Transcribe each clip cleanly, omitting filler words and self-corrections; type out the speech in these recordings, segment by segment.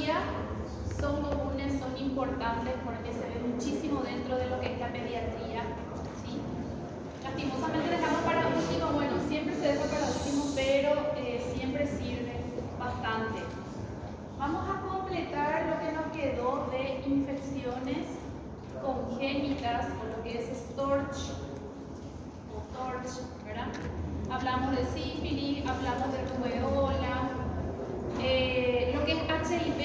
día son comunes, son importantes porque se ve muchísimo dentro de lo que es la pediatría, ¿sí? Lastimosamente dejamos para último, bueno, siempre se deja para último, pero siempre sirve bastante. Vamos a completar lo que nos quedó de infecciones congénitas, o lo que es STORCH, ¿verdad? Hablamos de sífilis, hablamos de rubeola, lo que es HIV,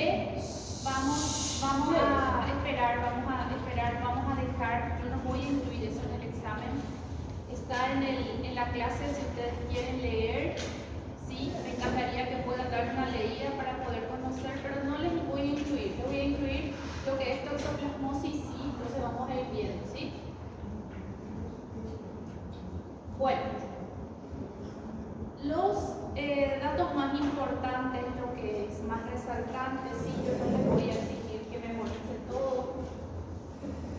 vamos a esperar, vamos a dejar, yo no voy a incluir eso en el examen, está en la clase si ustedes quieren leer, ¿sí? Me encantaría que puedan dar una leída para poder conocer, pero no les voy a incluir, les voy a incluir lo que es toxoplasmosis, sí, entonces vamos a ir viendo, ¿sí? Bueno, los datos más importantes, lo que es más resaltante, sí, yo no les voy a exigir que memoricen todo,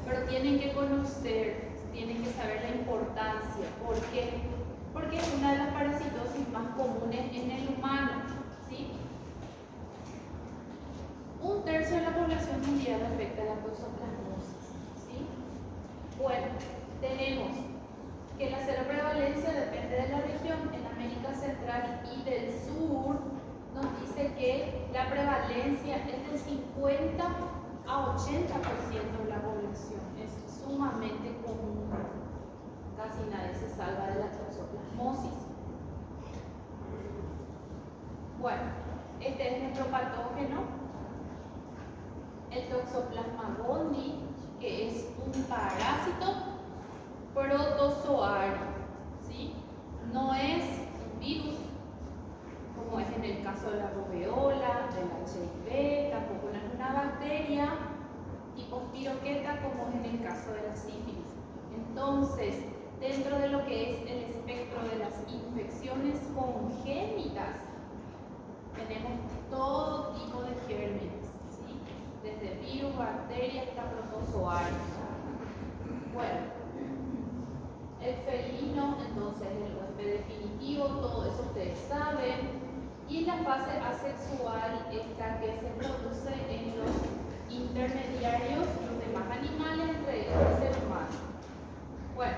pero tienen que conocer, tienen que saber la importancia. ¿Por qué? Porque es una de las parasitosis más comunes en el humano, ¿sí? 1/3 de la población mundial afecta la toxoplasmosis, ¿sí? Bueno, tenemos que la seroprevalencia depende de la región. En América Central y del Sur nos dice que la prevalencia es del 50 a 80% de la población. Es sumamente común. Casi nadie se salva de la toxoplasmosis. Bueno, este es nuestro patógeno, el Toxoplasma gondii, que es un parásito protozoario, ¿sí? No es un virus, como es en el caso de la rubeola, del HIV, tampoco es una bacteria tipo piroqueta, como es en el caso de la sífilis. Entonces, dentro de lo que es el espectro de las infecciones congénitas, tenemos todo tipo de gérmenes, ¿sí? Desde virus, bacterias hasta protozoarios. Bueno, el felino, entonces el huésped definitivo, todo eso ustedes saben. Y la fase asexual, esta que se produce en los intermediarios, los demás animales, entre ellos el ser humano. Bueno,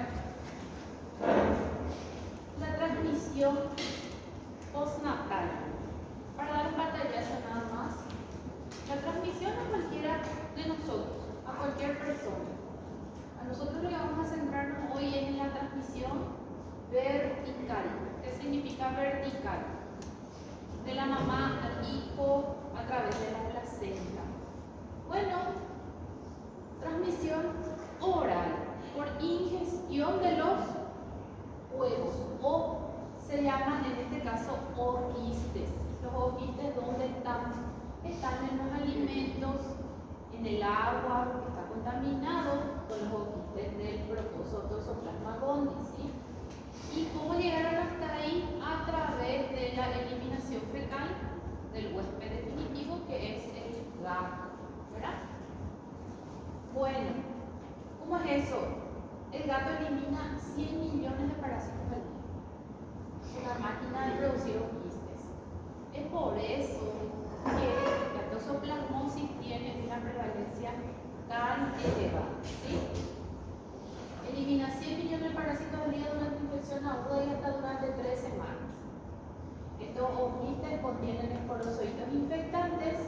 la transmisión postnatal. Para dar un pantallazo nada más, la transmisión a cualquiera de nosotros, a cualquier persona. A nosotros lo que vamos a centrarnos hoy es en la transmisión vertical. ¿Qué significa vertical? De la mamá al hijo a través de la placenta. Bueno, transmisión oral por ingestión de los huevos, o se llaman en este caso oquistes. Los oquistes, ¿dónde están? Están en los alimentos, en el agua que está contaminado con los oquistes del Toxoplasma gondii, ¿sí? ¿Y cómo llegaron hasta ahí? A través de la eliminación fecal del huésped definitivo, que es el gato, ¿verdad? Bueno, ¿cómo es eso? El gato elimina 100 millones de parásitos al día. Es una máquina de producir oquistes. Es por eso que la toxoplasmosis tiene una prevalencia tan elevada, ¿sí? Elimina 100 millones de parásitos al día durante infección aguda y hasta durante 3 semanas. Estos oquistes contienen esporozoitos infectantes.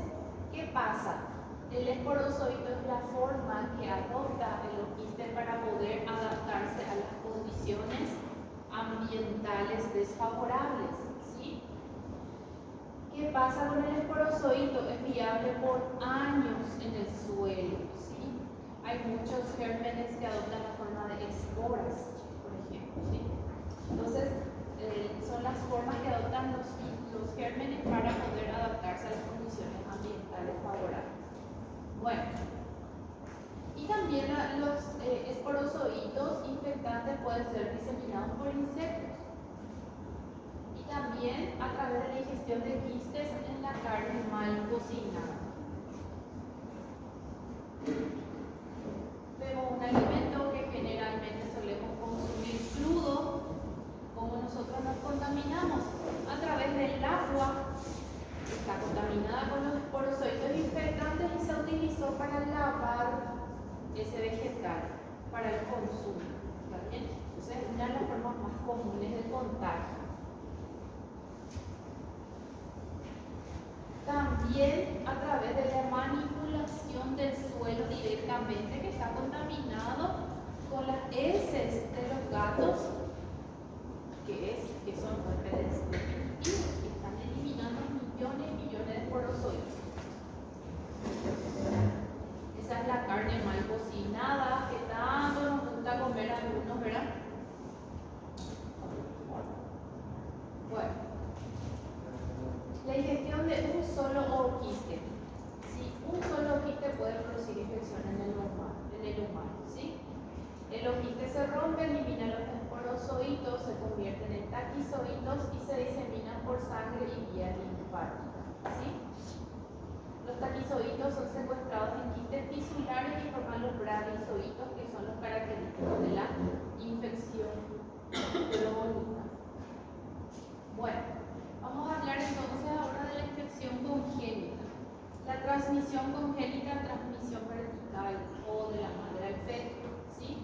¿Qué pasa? El esporozoito es la forma que adopta el oquiste para poder adaptarse a las condiciones ambientales desfavorables, ¿sí? ¿Qué pasa con el esporozoito? Es viable por años en el suelo, ¿sí? Hay muchos gérmenes que adoptan la forma de esporas, por ejemplo, ¿sí? Entonces, son las formas que adoptan los gérmenes para poder adaptarse a las condiciones ambientales favorables. Bueno, y también los esporozoitos infectantes pueden ser diseminados por insectos. Y también a través de la ingestión de quistes en la carne mal cocinada. Vemos un alimento que generalmente solemos consumir crudo. Como nosotros nos contaminamos a través del agua, está contaminada con los esporozoitos infectantes. para el consumo. ¿Está bien? Entonces es una de las formas más comunes de contagio. También a través de la manipulación del suelo directamente que está contaminado con las heces de los gatos, que son huéspedes definitivos, que están eliminando millones y millones de porozoides. Esa es la carne mal cocinada que tanto nos gusta comer a algunos, ¿verdad? Bueno, la ingestión de un solo ooquiste. Sí, un solo ooquiste puede producir infección en el humano, ¿sí? El ooquiste se rompe, elimina los esporozoitos, se convierten en taquizoitos y se diseminan por sangre y vía linfática, ¿sí? Los taquizoitos son secuestrados en quistes tisulares y forman los bradizoitos, que son los característicos de la infección crónica. Bueno, vamos a hablar entonces ahora de la infección congénita. La transmisión congénita, transmisión vertical o de la madre al feto, ¿sí?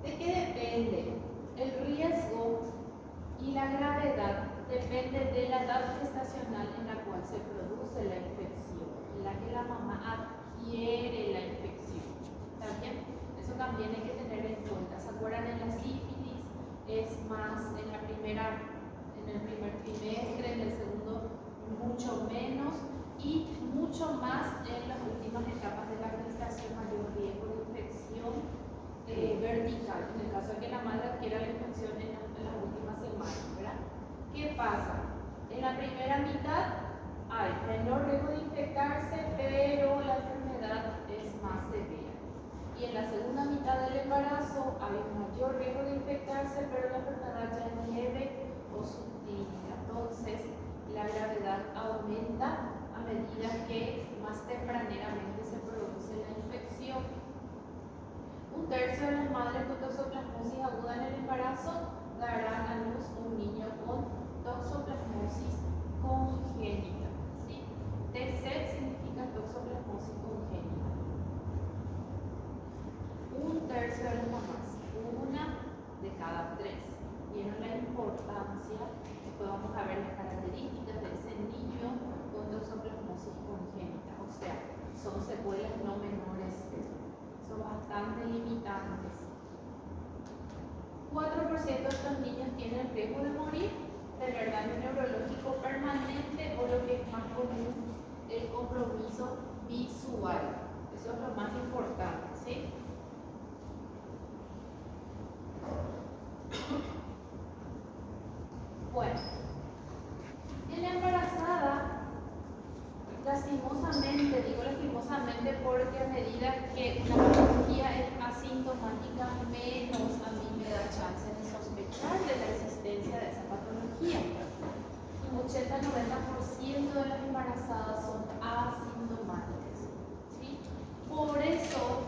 ¿De qué depende? El riesgo y la gravedad depende de la edad gestacional en la cual se produce la infección, en la que la mamá adquiere la infección. ¿Está bien? Eso también hay que tener en cuenta. ¿Se acuerdan? En la sífilis es más en el primer trimestre, en el segundo mucho menos y mucho más en las últimas etapas de la gestación, mayor riesgo de infección vertical, en el caso de que la madre adquiera la infección en las últimas semanas, ¿verdad? ¿Qué pasa? En la primera mitad hay menor riesgo de infectarse, pero la enfermedad es más severa. Y en la segunda mitad del embarazo hay mayor riesgo de infectarse, pero la enfermedad ya es leve o sutil. Entonces, la gravedad aumenta a medida que más tempraneramente se produce la infección. Un tercio de las madres con toxoplasmosis aguda en el embarazo darán a luz un niño con toxoplasmosis congénita. ¿Sí? TC significa toxoplasmosis congénita. Un tercio de las mamás, una de cada tres. ¿Vieron la importancia? Después vamos a ver las características de ese niño con toxoplasmosis congénita. O sea, son secuelas no menores. Son bastante limitantes. 4% de estos niños tienen riesgo de morir, tener daño neurológico permanente o lo que es más común, el compromiso visual. Eso es lo más importante, ¿sí? Bueno, en la embarazada, lastimosamente, digo lastimosamente porque a medida que la patología es asintomática, menos a mí me da chance de sospechar de la existencia de esa patología. Un 80-90% de las embarazadas son asintomáticas, ¿sí? Por eso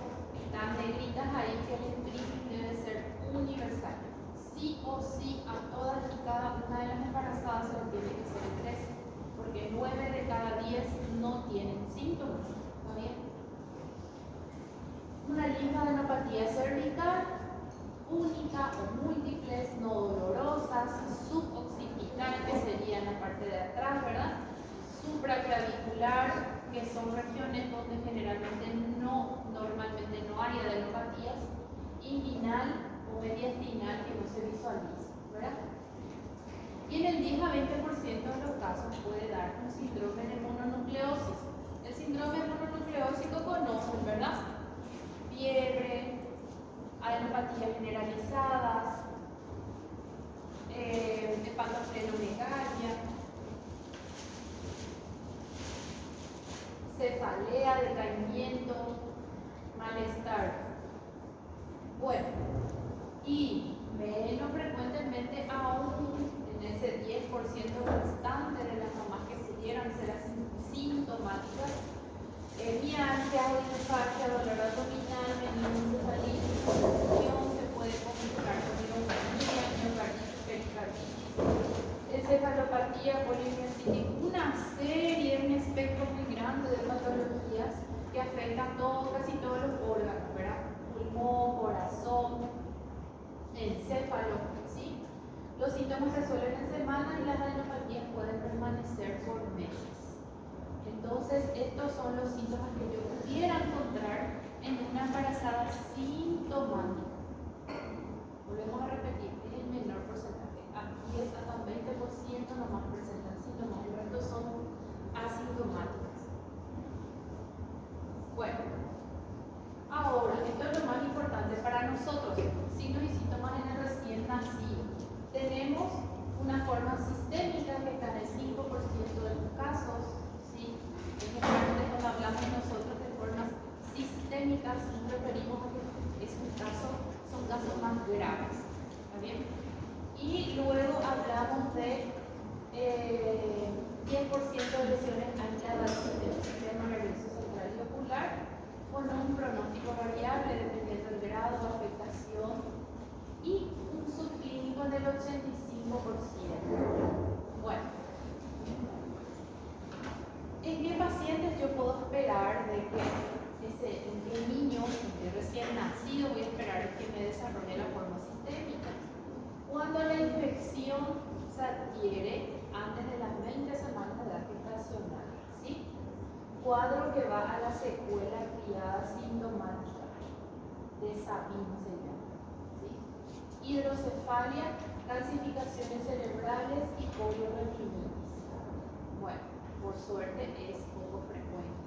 están negritas ahí que el screening debe ser universal. Sí o sí a todas y cada una de las embarazadas se lo tiene que hacer el test, porque 9 de cada 10 no tienen síntomas. ¿Está bien? Una linfadenopatía cervical única o múltiples, no dolorosas, suboccipital, que sería en la parte de atrás, ¿verdad? Supraclavicular, que son regiones donde generalmente normalmente no hay adenopatías, inguinal o mediastinal, que no se visualiza, ¿verdad? Y en el 10 a 20% de los casos puede dar un síndrome de mononucleosis. El síndrome mononucleósico conocen, ¿verdad? Fiebre, adenopatías generalizadas, hepatosplenomegalia, cefalea, decaimiento, malestar. Bueno, y menos frecuentemente aún en ese 10% restante de las mamás que pudieran ser asintomáticas, mialgia, disfagia, dolor abdominal, meningoencefalitis, confusión, se puede complicar con neumonía, miocarditis, pericarditis, encefalopatía, polimiositis, una serie, un espectro muy grande de patologías que afectan casi todos los órganos, ¿verdad? pulmón, corazón, encéfalo, ¿sí? Los síntomas se resuelven en semanas y las adenopatías pueden permanecer por meses. Entonces, estos son los síntomas que yo pudiera encontrar en una embarazada sintomática. Volvemos a repetir, es el menor porcentaje. Aquí es hasta un 20% nomás presentan síntomas, el resto son asintomáticas. Bueno, ahora, esto es lo más importante para nosotros, signos y síntomas en el recién nacido. Tenemos una forma sistémica que está en el 5% de los casos, ¿sí? Cuando hablamos nosotros de formas sistémicas, nos referimos a que son casos más graves, ¿está bien? Y luego hablamos de 10% de lesiones aisladas del sistema nervioso central y ocular, con un pronóstico variable dependiendo del grado de afectación y un subclínico del 85%. Bueno, ¿en qué pacientes yo puedo esperar de que en qué niño, recién nacido, voy a esperar que me desarrolle la forma sistémica? Cuando la infección se adquiere antes de las 20 semanas de edad gestacional, ¿sí? Cuadro que va a la secuela criada sintomática de Sabin se llama, ¿sí? Hidrocefalia, calcificaciones cerebrales y polioretinitis. Bueno, por suerte es poco frecuente.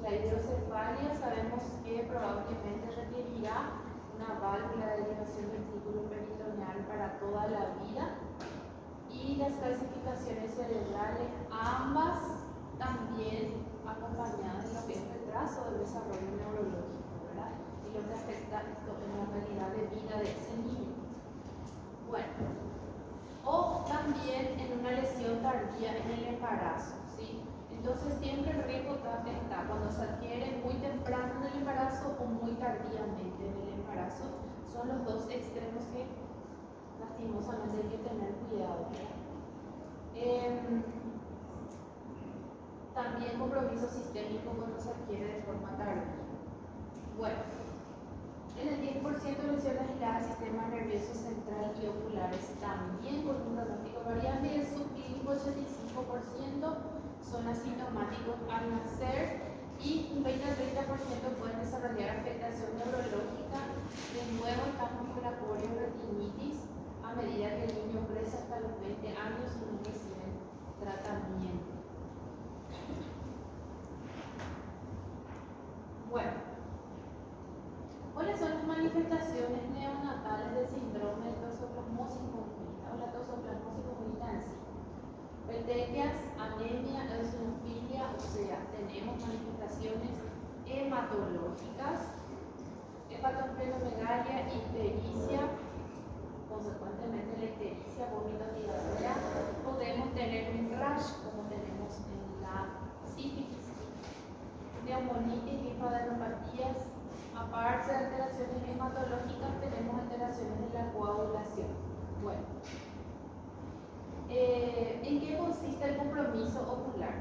La hidrocefalia sabemos que probablemente requerirá una válvula de derivación ventriculoperitoneal para toda la vida, y las calcificaciones cerebrales, ambas también acompañadas de lo que es retraso del desarrollo neurológico, ¿verdad? Y lo que afecta esto en la calidad de vida de ese niño. Bueno, o también en una lesión tardía en el embarazo, ¿sí? Entonces siempre el riesgo está cuando se adquiere muy temprano en el embarazo o muy tardíamente en el embarazo. Son los dos extremos que lastimosamente hay que tener cuidado, ¿verdad? También compromiso sistémico cuando se adquiere de forma tardía. Bueno, en el 10% de lesiones aisladas del sistema nervioso central y oculares, también con un pronóstico variable, el subclínico 85% son asintomáticos al nacer y un 20 al 30% pueden desarrollar afectación neurológica. De nuevo estamos con la polioretinitis a medida que el niño crece hasta los 20 años y no recibe tratamiento. Bueno, ¿cuáles son las manifestaciones neonatales del síndrome de toxoplasmosis congénita o la toxoplasmosis congénita en sí? Petequias, anemia, eosinofilia, o sea, tenemos manifestaciones hematológicas, hepatosplenomegalia, ictericia, consecuentemente la ictericia, vómito diarrea. Podemos tener un rash como tenemos en la sífilis, neumonitis, linfadenopatías. Aparte de alteraciones hematológicas, tenemos alteraciones de la coagulación. Bueno, ¿en qué consiste el compromiso ocular?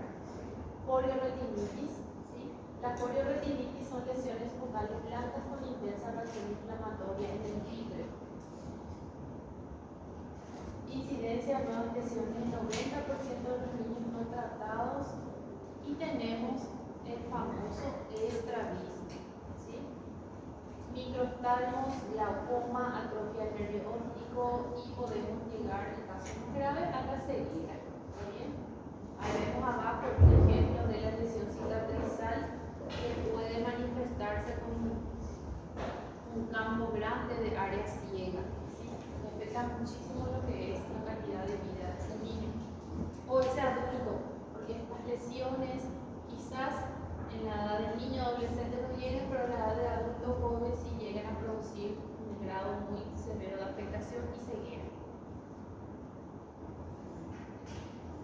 Polioretinitis, ¿sí? La polioretinitis son lesiones focales blancas con intensa reacción inflamatoria en el vítreo. Incidencia de nuevas lesiones en 90% de los niños no tratados, y tenemos el famoso estrabismo, ¿sí? Microftalmos, glaucoma, atrofia del nervio óptico, y podemos llegar, en casos más graves, a la ceguera. ¿Está bien? Ahí vemos abajo un ejemplo de la lesión cicatrizal que puede manifestarse con un campo grande de área ciega, ¿sí? Afecta muchísimo lo que es la calidad de vida de ese niño o ese adulto, porque estas lesiones quizás en la edad del niño adolescente no lleguen, pero en la edad de adulto joven sí llegan a producir un grado muy severo de afectación y ceguera.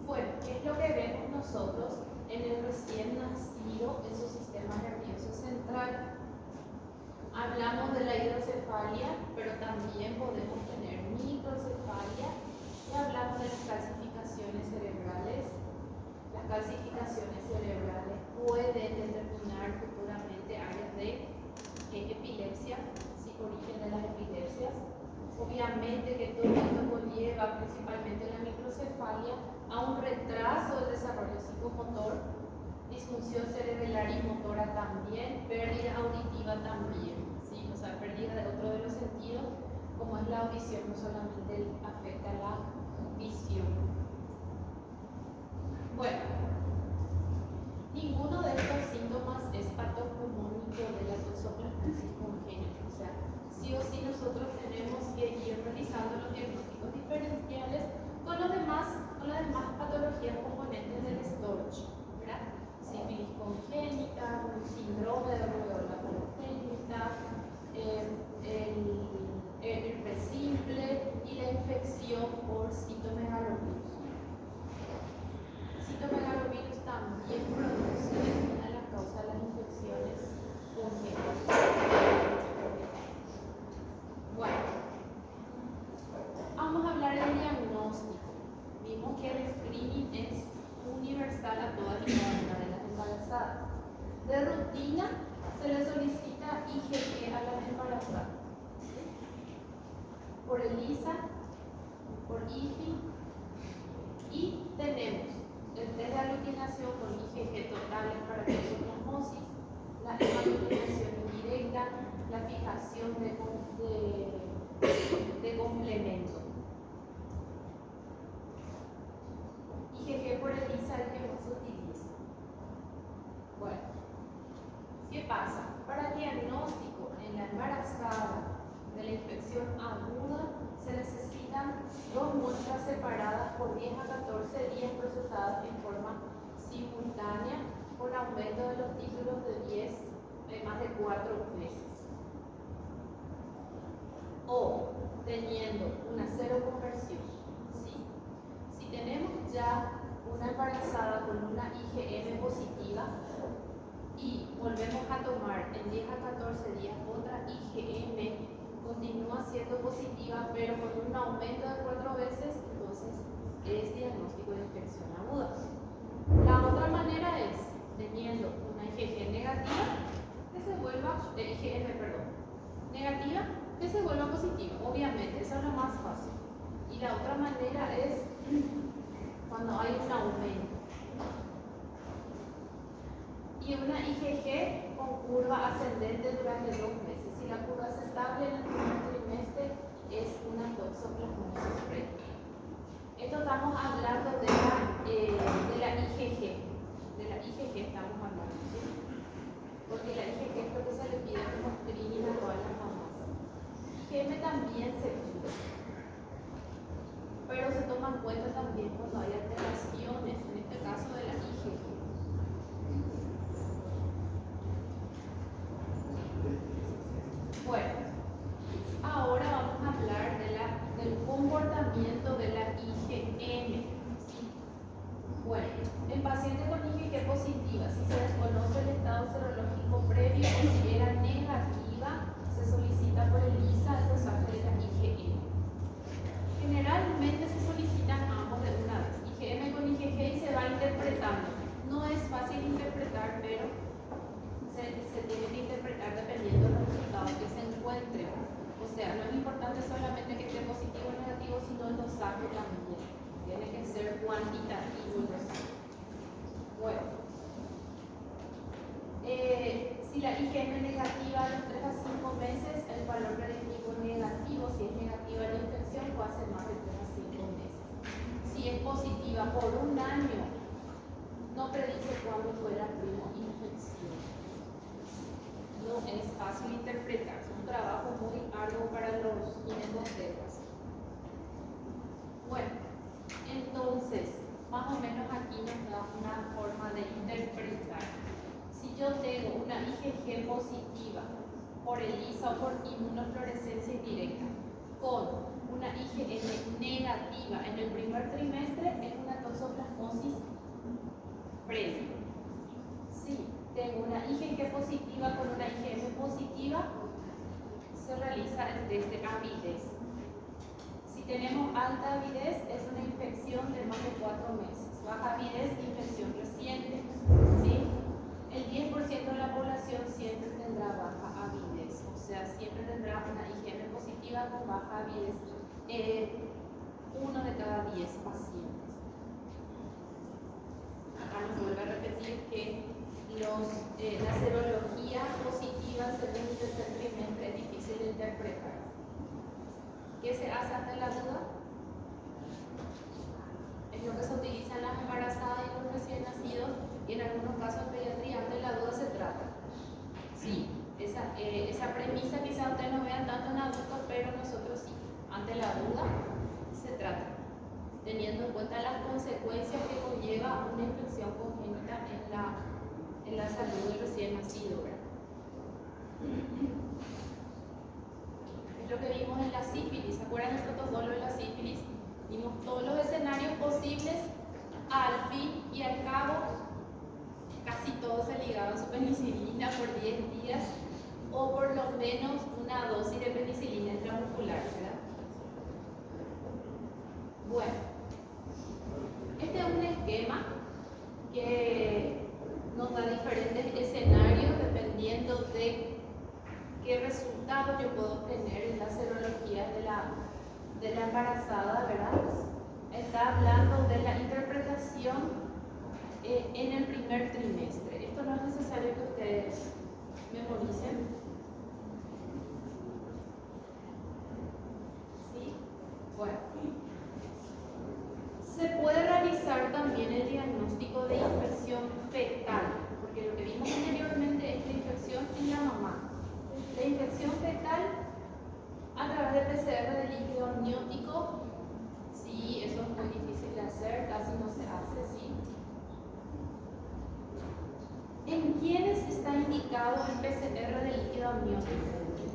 Bueno, ¿qué es lo que vemos nosotros en el recién nacido en su sistema nervioso central? Hablamos de la hidrocefalia, pero también podemos tener microcefalia, y hablamos de las calcificaciones cerebrales. Las calcificaciones cerebrales pueden determinar futuramente áreas de óseas. Obviamente que todo esto conlleva, principalmente la microcefalia, a un retraso del desarrollo psicomotor, disfunción cerebelar y motora también, pérdida auditiva también, ¿sí? O sea, pérdida de otro de los sentidos, como es la audición, no solamente afecta a la visión. Bueno, ninguno de estos síntomas es patognomónico de la toxoplasmosis congénita, o sea, sí o sí nosotros tenemos que ir realizando los diagnósticos diferenciales con las demás patologías componentes del STORCH, ¿verdad? Sífilis congénita, un síndrome de rubeola congénita, el herpes simple y la infección por citomegalovirus. Citomegalovirus también produce una de las causas de las infecciones congénitas. Bueno, vamos a hablar del diagnóstico. Vimos que el screening es universal a todas y cada una de las embarazadas. De rutina se le solicita IgG a las embarazadas, ¿sí? Por ELISA, por IFI, y tenemos el test de aglutinación con IgG totales para toxoplasmosis, la aglutinación indirecta, la fijación de complemento. IgG por ELISA es el que más se utiliza. Bueno, ¿qué pasa? Para el diagnóstico en la embarazada de la infección aguda se necesitan 2 muestras separadas por 10 a 14 días procesadas en forma simultánea con aumento de los títulos de más de 4 meses. O teniendo una cero conversión, ¿sí? Si tenemos ya una embarazada con una IgM positiva y volvemos a tomar en 10 a 14 días otra IgM, continúa siendo positiva pero con un aumento de 4 veces, entonces es diagnóstico de infección aguda. La otra manera es teniendo una IgG negativa que se vuelva, negativa que se vuelva positiva. Obviamente, esa es la más fácil. Y la otra manera es cuando hay un aumento. Y una IgG con curva ascendente durante 2 meses. Si la curva es estable en el primer trimestre, es una toxoplasmosis previa. Esto estamos hablando de la IgG. De la IgG estamos hablando, ¿sí? Porque la IgG es lo que se le pide como screening a todas las mamás. IgM también se pide, pero se toma en cuenta también cuando hay alteraciones, en este caso de la IgG. Bueno, ahora vamos a hablar del comportamiento de la IgM. ¿Sí? Bueno, en pacientes con IgG positiva, si se desconoce el estado serológico previo o si era negativa, se solicita por ELISA el dosaje de la IgM. Generalmente se solicitan ambos de una vez, IgM con IgG, y se va interpretando. No es fácil interpretar, pero se tiene que interpretar dependiendo de los resultados que se encuentren. O sea, no es importante solamente que esté positivo o negativo, sino el dosaje también. Tiene que ser cuantitativo el dosaje. Bueno, si la IgM negativa a los 3 a 5 meses, el valor predictivo negativo, si es negativa la infección, puede ser más de 3 a 5 meses. Si es positiva por un año, no predice cuándo fue la primera infección. No es fácil interpretar, es un trabajo muy arduo para los ginecólogos. Bueno, entonces, más o menos aquí nos da una forma de interpretar. Si yo tengo una IgG positiva por ELISA o por inmunofluorescencia indirecta con una IgM negativa en el primer trimestre, es una toxoplasmosis previa. Si tengo una IgG positiva con una IgM positiva, se realiza el test de avidez. Si tenemos alta avidez, es una infección de más de 4 meses. Baja avidez, infección reciente. ¿Sí? El 10% de la población siempre tendrá baja avidez, o sea, sea, siempre tendrá una IgM positiva con baja avidez 1 de cada 10 pacientes. Acá nos vuelve a repetir que la serología positiva según el tercer trimestre es difícil de interpretar. ¿Qué se hace ante la duda? Es lo que se utiliza en las embarazadas y los recién nacidos, y en algunos casos en pediatría ante la duda se trata. Sí, esa premisa quizá ustedes no vean tanto en adultos, pero nosotros sí, ante la duda se trata, teniendo en cuenta las consecuencias que conlleva una infección congénita en la salud del recién nacido, ¿verdad? Es lo que vimos en la sífilis. ¿Se acuerdan del protocolo de la sífilis? Vimos todos los escenarios posibles, al fin y al cabo casi todos se ligaban su penicilina por 10 días o por lo menos una dosis de penicilina intramuscular, ¿verdad? Bueno, este es un esquema que nos da diferentes escenarios dependiendo de qué resultados yo puedo obtener en la serología de la embarazada, ¿verdad? Está hablando de la interpretación en el primer trimestre. Esto no es necesario que ustedes memoricen. ¿Sí? Bueno. Se puede realizar también el diagnóstico de infección fetal, porque lo que vimos anteriormente es la infección en la mamá. La infección fetal a través de PCR de líquido amniótico, sí, eso es muy difícil de hacer, casi no se hace, sí. ¿En quiénes está indicado el PCR de líquido amniótico?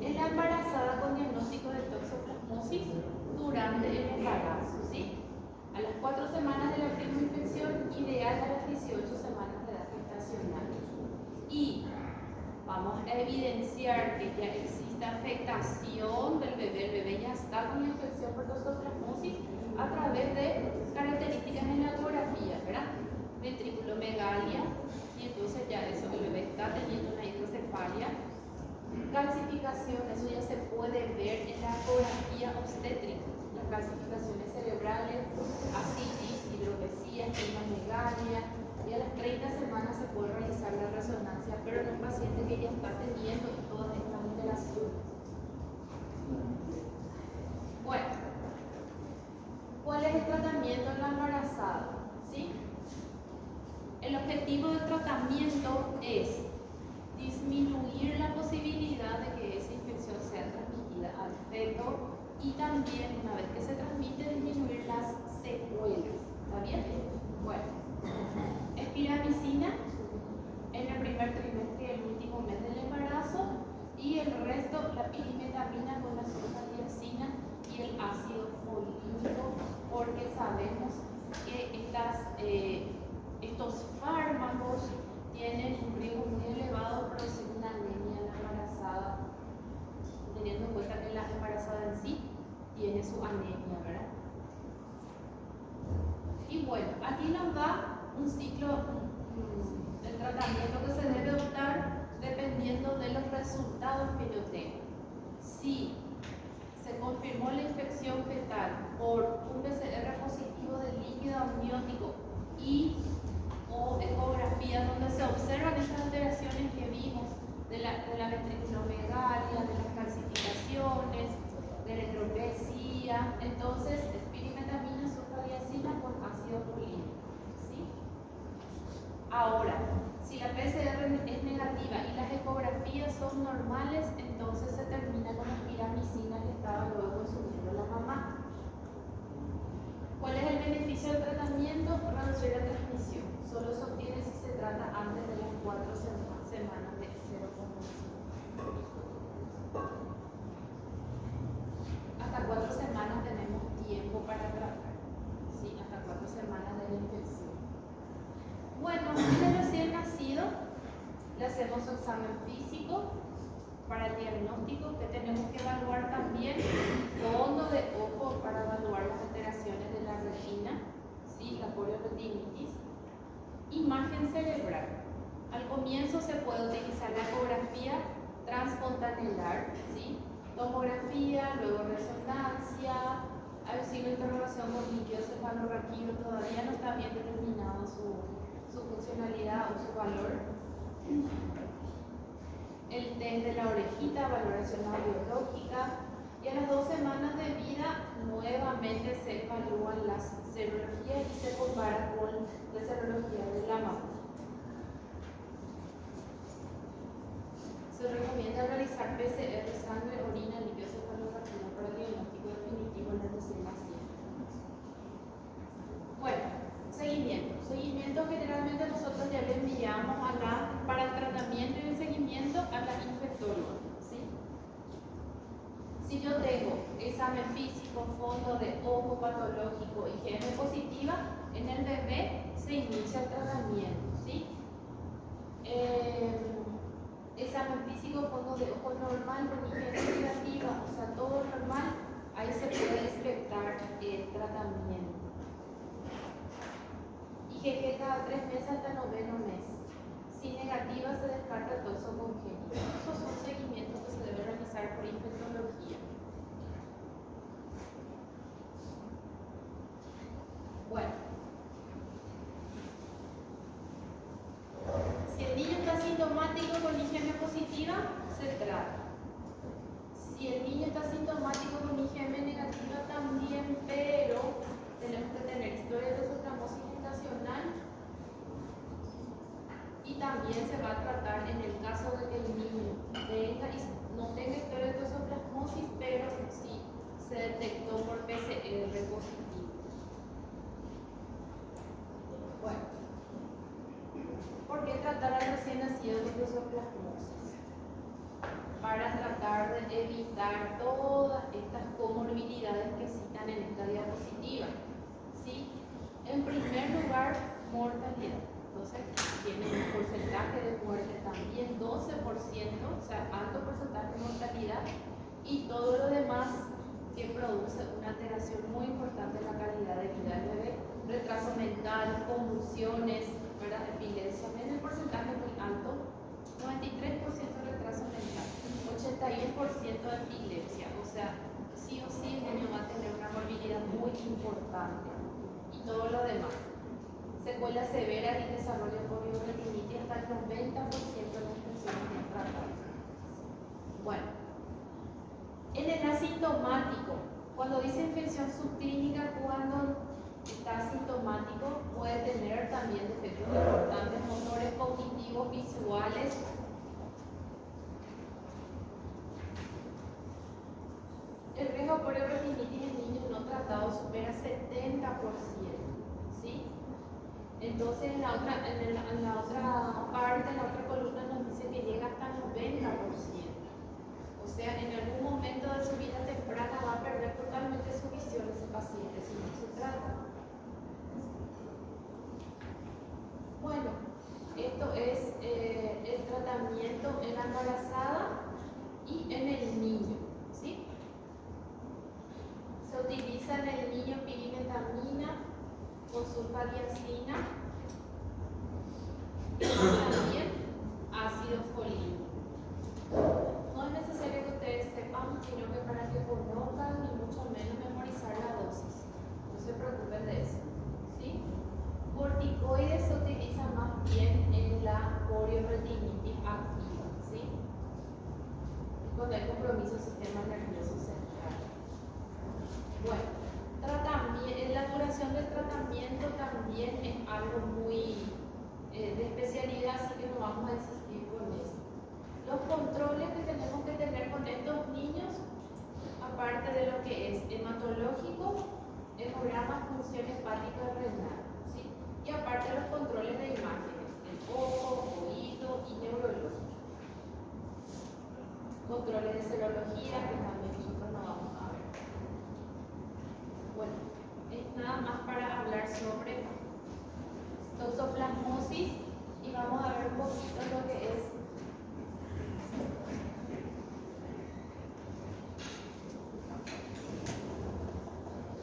En la embarazada con diagnóstico de toxoplasmosis durante el embarazo, ¿sí? A las 4 semanas de la primera infección, ideal a las 18 semanas de edad gestacional. Y vamos a evidenciar que ya existe afectación del bebé, el bebé ya está con la infección por toxoplasmosis a través de características en la ecografía, ¿verdad? Ventriculomegalia, y entonces ya eso, el bebé está teniendo una hidrocefalia. Calcificación, eso ya se puede ver en la ecografía obstétrica, las calcificaciones cerebrales, ascitis, hidropesía, esplenomegalia, y a las 30 semanas se puede realizar la resonancia, pero en un paciente que ya está teniendo todas estas alteraciones. Bueno, ¿cuál es el tratamiento en la embarazada? ¿Sí? El objetivo del tratamiento es disminuir la posibilidad de que esa infección sea transmitida al feto y también, una vez que se transmite, disminuir las secuelas. ¿Está bien? Bueno, espiramicina en el primer trimestre y el último mes del embarazo, y el resto, la pirimetamina con la sulfadiazina y el ácido folínico, porque sabemos que estos fármacos tienen un riesgo muy elevado de producir una anemia en la embarazada, teniendo en cuenta que la embarazada en sí tiene su anemia, ¿verdad? Y bueno, aquí nos da un ciclo de tratamiento que se debe optar dependiendo de los resultados que yo tengo. Si se confirmó la infección fetal por un PCR positivo de líquido amniótico o ecografía donde se observan esas alteraciones que vimos de la ventriculomegalia, de las calcificaciones, de la hidropesía, entonces espirimetamina, sulfadiazina con ácido folínico, ¿sí? Ahora, si la PCR es negativa y las ecografías son normales, entonces se termina con la espiramicina que estaba luego consumiendo la mamá. ¿Cuál es el beneficio del tratamiento? Reducir la transmisión. Solo se obtiene si se trata antes de las 4 semanas de 0,5. Hasta 4 semanas tenemos tiempo para tratar. Sí, hasta 4 semanas de la infección. Bueno, en el recién nacido le hacemos su examen físico para el diagnóstico, que tenemos que evaluar también fondo de ojo para evaluar las alteraciones de la retina, ¿sí? La polioretinitis. Imagen cerebral. Al comienzo se puede utilizar la ecografía transfontanelar, ¿sí? Tomografía, luego resonancia, hay un signo de interrogación con líquido cefalorraquídeo, todavía no está bien determinado su funcionalidad o su valor. El test de la orejita, valoración audiológica, y a las 2 semanas de vida nuevamente se evalúan las serologías y se compara con la serología de la mama. Se recomienda realizar PCR, sangre, orina, líquido cefalorraquídeo para el diagnóstico definitivo en el recién nacido. Bueno, seguimiento generalmente nosotros ya le enviamos para el tratamiento y el seguimiento a la infectóloga, ¿sí? Si yo tengo examen físico, fondo de ojo patológico, IgM positiva, en el bebé se inicia el tratamiento, ¿sí? Examen físico, fondo de ojo normal, con IgM negativa, o sea, todo normal, ahí se puede expectar el tratamiento. IgG cada 3 meses hasta 9º mes. Si negativa, se descarta toxo congénito. Esos son seguimientos que se deben realizar por infectología. Bueno, si el niño está sintomático con IgM positiva, se trata. Si el niño está sintomático con IgM negativa también, pero tenemos que tener historia de toxoplasmosis gestacional y también se va a tratar en el caso de que el niño no tenga historia de toxoplasmosis, pero sí se detectó por PCR positivo. Bueno, ¿por qué tratar al recién nacido con toxoplasmosis? Para tratar de evitar todas estas comorbilidades que citan en esta diapositiva, ¿sí? En primer lugar, mortalidad. Entonces, tiene un porcentaje de muerte también, 12%, o sea, alto porcentaje de mortalidad, y todo lo demás que produce una alteración muy importante en la calidad de vida del bebé, retraso mental, convulsiones, ¿verdad? Epilepsia, en el porcentaje muy alto, 93% de retraso mental, 81% de epilepsia, o sea, sí o sí el niño va a tener una morbilidad muy importante, y todo lo demás. Secuelas severas y desarrollo de poliomielitis hasta el 90% de las infecciones bien tratadas. Bueno, en el asintomático, cuando dice infección subclínica, cuando está asintomático, puede tener también defectos importantes motores, cognitivos, visuales. El riesgo por poliomielitis en niños no tratados supera 70%, ¿sí? Entonces, en la otra parte, en la otra columna, nos dice que llega hasta 90%. O sea, en algún momento de su vida temprana va a perder totalmente su visión ese paciente si no se trata. Bueno, esto es el tratamiento en la embarazada y en el niño, ¿sí? Se utiliza en el niño pirimetamina con sulfadiazina y también ácido folínico. No es necesario que ustedes sepan, sino que para que conozcan ni mucho menos memorizar la dosis. No se preocupen de eso, ¿sí? Corticoides se utilizan más bien en la corioretinitis activa, ¿sí? Cuando hay compromiso del sistema nervioso central. Bueno, la duración del tratamiento también es algo muy de especialidad, así que no vamos a insistir con eso. Los controles que tenemos que tener con estos niños, aparte de lo que es hematológico, hemograma, función hepática renal, ¿sí? Y aparte los controles de imágenes, el ojo, oído y neurológico. Controles de serología que también nosotros no vamos a ver. Bueno, es nada más para hablar sobre toxoplasmosis y vamos a ver un poquito lo que es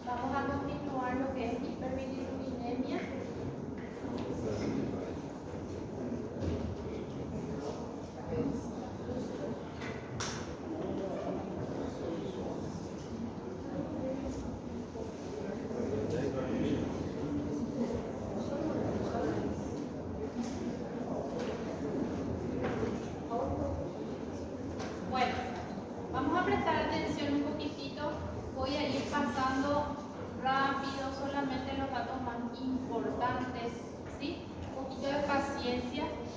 vamos a continuar lo que es hiperbilirubinemia.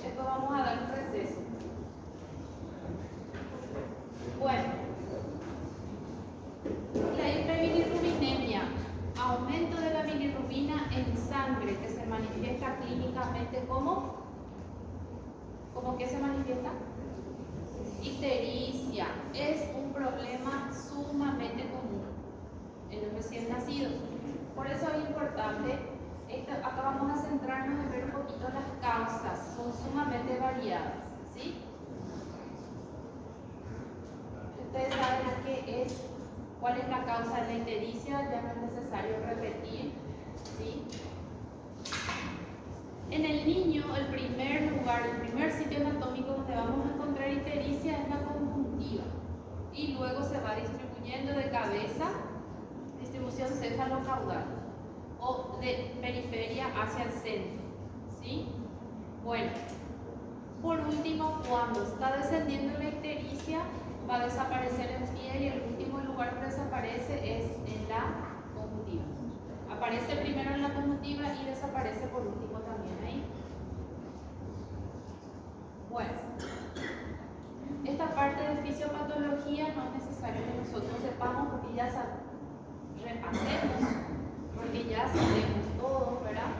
Después vamos a dar un receso. Bueno, la hiperbilirrubinemia, aumento de la bilirrubina en sangre que se manifiesta clínicamente como que se manifiesta ictericia, es un problema sumamente común en los recién nacidos. Por eso es importante, acá vamos a centrarnos en ver un poquito las causas, son sumamente variadas, ¿sí? Ustedes saben cuál es la causa de la ictericia, ya no es necesario repetir, ¿sí? En el niño, el primer sitio anatómico donde vamos a encontrar ictericia es la conjuntiva y luego se va distribuyendo de cabeza, distribución céfalo-caudal o de periferia hacia el centro, ¿sí? Bueno, por último, cuando está descendiendo la ictericia, va a desaparecer en piel y el último lugar que desaparece es en la conjuntiva. Aparece primero en la conjuntiva y desaparece por último también ahí. Bueno, esta parte de fisiopatología no es necesario que nosotros sepamos porque ya repasemos, porque ya sabemos todo, ¿verdad?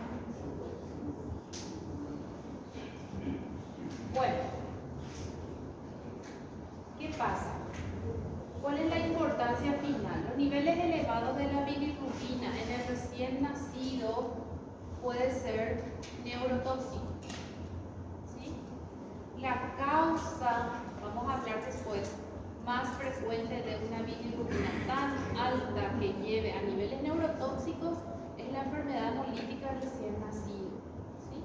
Bueno, ¿qué pasa? ¿Cuál es la importancia final? Los niveles elevados de la bilirrubina en el recién nacido puede ser neurotóxico, ¿sí? La causa, vamos a hablar después, más frecuente de una bilirrubina tan alta que lleve a niveles neurotóxicos es la enfermedad hemolítica recién nacido, ¿sí?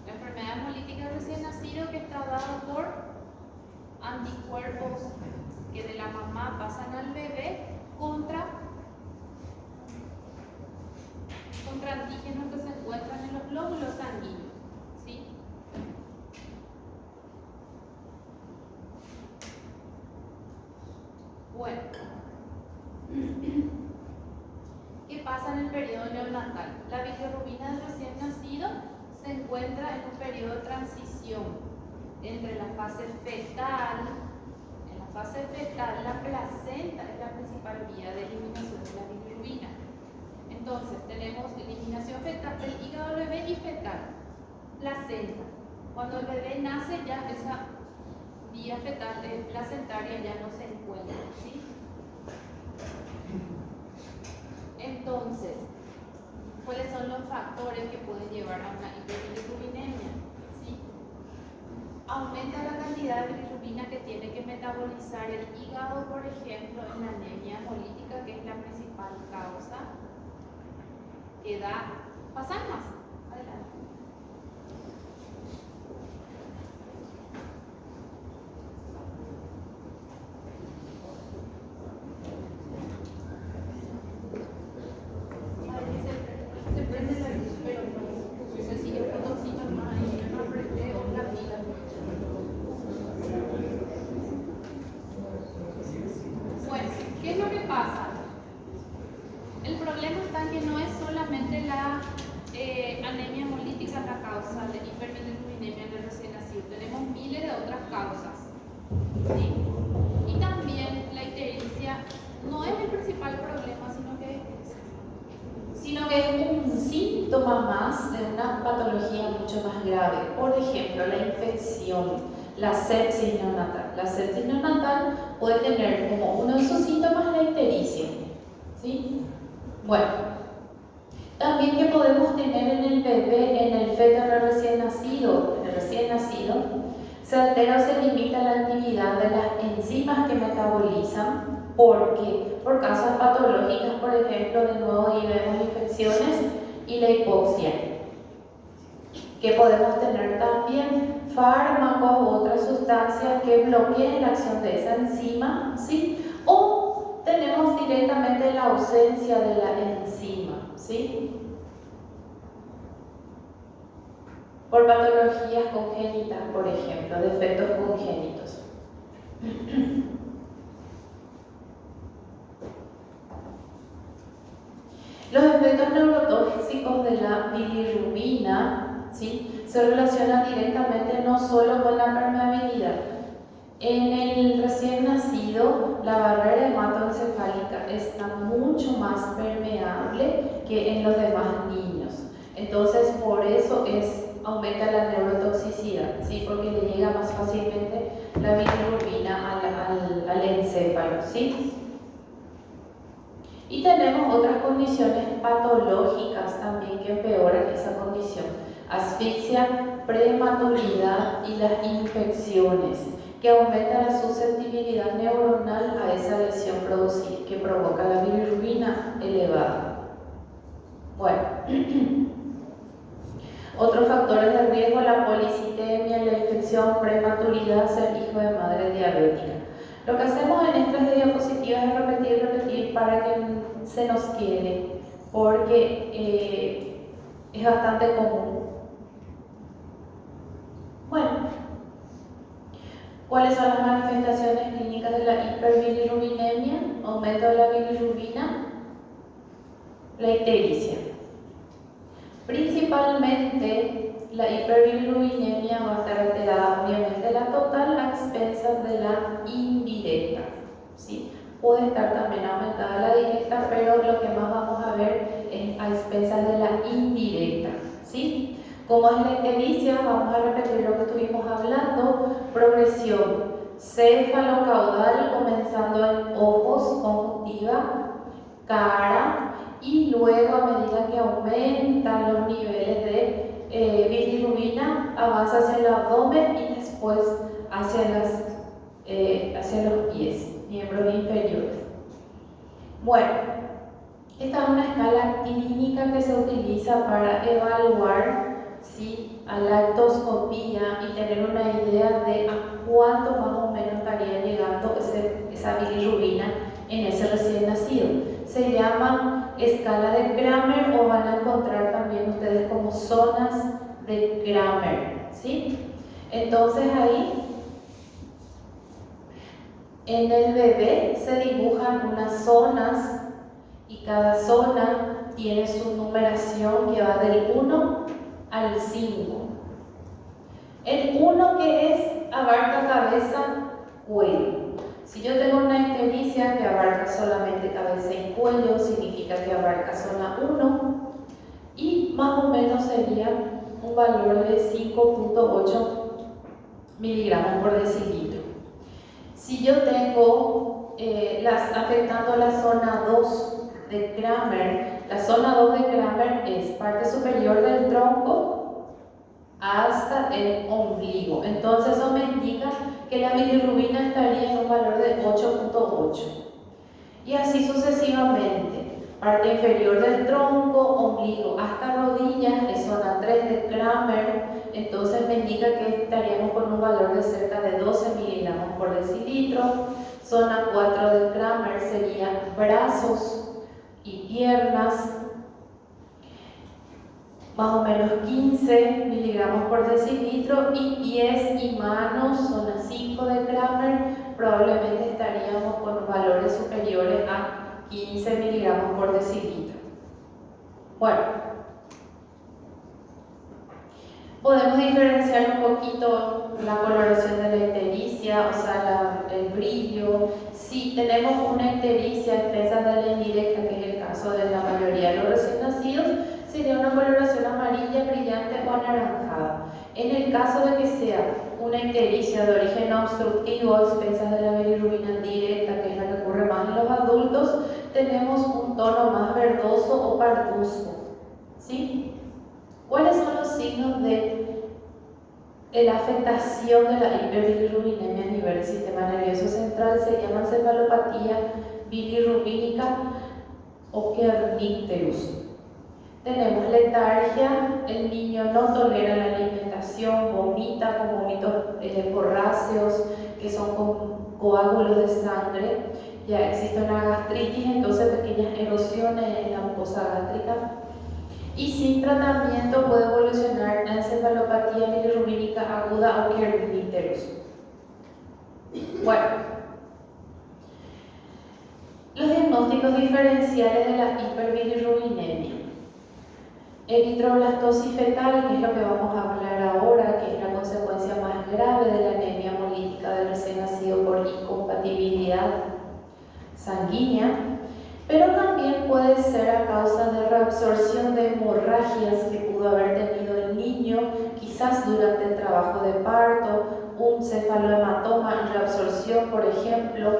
La enfermedad hemolítica recién nacido que está dada por anticuerpos que de la mamá pasan al bebé contra antígenos que se encuentran en los glóbulos sanguíneos, ¿sí? Bueno, ¿qué pasa en el periodo neonatal? La bilirrubina del recién nacido se encuentra en un periodo de transición entre la fase fetal. En la fase fetal, la placenta es la principal vía de eliminación de la bilirrubina. Entonces, tenemos eliminación fetal del hígado del bebé y fetal. Placenta. Cuando el bebé nace, ya esa vía fetal placentaria ya no se encuentra, ¿sí? Entonces, ¿cuáles son los factores que pueden llevar a una hiperbilirrubinemia? ¿Sí? Aumenta la cantidad de bilirrubina que tiene que metabolizar el hígado, por ejemplo, en la anemia hemolítica, que es la principal causa que da. Pasan más. Adelante. Se prende la luz, pero no sé si el botoncito más ahí, yo no apreté o la pila. Bueno, ¿qué es lo que pasa? El problema está en que no es solamente la anemia hemolítica la causa de hiperbilirrubinemia en el recién nacido. Tenemos miles de otras causas, ¿sí? Y también la ictericia no es el principal problema, sino que es un síntoma más de una patología mucho más grave. Por ejemplo, la infección, la sepsis neonatal. La sepsis neonatal puede tener como uno de sus síntomas la ictericia, ¿sí? Bueno, también que podemos tener en el bebé, en el feto, en el recién nacido, se altera o se limita la actividad de las enzimas que metabolizan, porque por causas patológicas, por ejemplo, de nuevo ahí vemos infecciones y la hipoxia. Que podemos tener también fármacos u otras sustancias que bloqueen la acción de esa enzima, ¿sí? O tenemos directamente la ausencia de la enzima, ¿sí? Por patologías congénitas, por ejemplo, defectos congénitos. Los efectos neurotóxicos de la bilirrubina ¿sí? Se relacionan directamente no solo con la permeabilidad. En el recién nacido, la barrera hematoencefálica está mucho más permeable que en los demás niños. Entonces, por eso aumenta la neurotoxicidad, ¿sí? Porque le llega más fácilmente la bilirrubina al encéfalo, ¿sí? Y tenemos otras condiciones patológicas también que empeoran esa condición: asfixia, prematuridad y las infecciones, que aumentan la susceptibilidad neuronal a esa lesión que provoca la bilirrubina elevada. Bueno, otros factores de riesgo: la policitemia, la infección, prematuridad, ser hijo de madre diabética. Lo que hacemos en estas diapositivas es repetir para que se nos quede, porque es bastante común. Bueno, ¿cuáles son las manifestaciones clínicas de la hiperbilirrubinemia? Aumento de la bilirrubina, la ictericia. Principalmente la hiperbilirrubinemia va a estar alterada, obviamente, la total a expensas de la indirecta, ¿sí? Puede estar también aumentada la directa, pero lo que más vamos a ver es a expensas de la indirecta, ¿sí? Como es la ictericia, vamos a repetir lo que estuvimos hablando: progresión céfalo-caudal, comenzando en ojos, conjuntiva, cara, y luego, a medida que aumentan los niveles de bilirrubina, avanza hacia el abdomen y después hacia los pies, miembros inferiores. Bueno, esta es una escala clínica que se utiliza para evaluar, ¿sí?, a la lactoscopía y tener una idea de a cuánto más o menos estaría llegando esa bilirrubina en ese recién nacido. Se llama escala de Kramer, o van a encontrar también ustedes como zonas de Kramer, ¿sí? Entonces ahí en el bebé se dibujan unas zonas y cada zona tiene su numeración que va del 1 al 5. El 1, que es, abarca cabeza, cuello. Si yo tengo una ictericia que abarca solamente cabeza y cuello, significa que abarca zona 1, y más o menos sería un valor de 5.8 miligramos por decilitro. Si yo tengo afectando la zona 2 de Kramer, la zona 2 de Kramer es parte superior del tronco hasta el ombligo. Entonces eso me indica que la bilirrubina estaría en un valor de 8.8. Y así sucesivamente. Parte inferior del tronco, ombligo hasta rodillas, es zona 3 de Kramer. Entonces me indica que estaríamos con un valor de cerca de 12 miligramos por decilitro. Zona 4 de Kramer sería brazos y piernas, más o menos 15 miligramos por decilitro, y pies y manos, zona 5 de Kramer, probablemente estaríamos con valores superiores a 15 miligramos por decilitro. Bueno, podemos diferenciar un poquito la coloración de la ictericia, o sea, el brillo. Si tenemos una ictericia a expensas de la indirecta, que es el caso de la mayoría de los recién nacidos, sería una coloración amarilla, brillante o anaranjada. En el caso de que sea una ictericia de origen obstructivo a expensas de la bilirrubina directa, que es la que ocurre más en los adultos, tenemos un tono más verdoso o parduzco, ¿sí? ¿Cuáles son los signos de la afectación de la hiperbilirrubinemia a nivel del sistema nervioso central? Se llama encefalopatía bilirrubínica o kernicterus. Tenemos letargia, el niño no tolera la alimentación, vomita con vómitos porráceos, que son con coágulos de sangre. Ya existe una gastritis, entonces pequeñas erosiones en la mucosa gástrica. Y sin tratamiento puede evolucionar a encefalopatía bilirrubínica aguda o kernicterus. Bueno, los diagnósticos diferenciales de la hiperbilirrubinemia. Eritroblastosis fetal, que es lo que vamos a hablar ahora, que es la consecuencia más grave de la anemia hemolítica del recién nacido por incompatibilidad sanguínea, pero también puede ser a causa de reabsorción de hemorragias que pudo haber tenido el niño, quizás durante el trabajo de parto, un cefalohematoma en reabsorción, por ejemplo.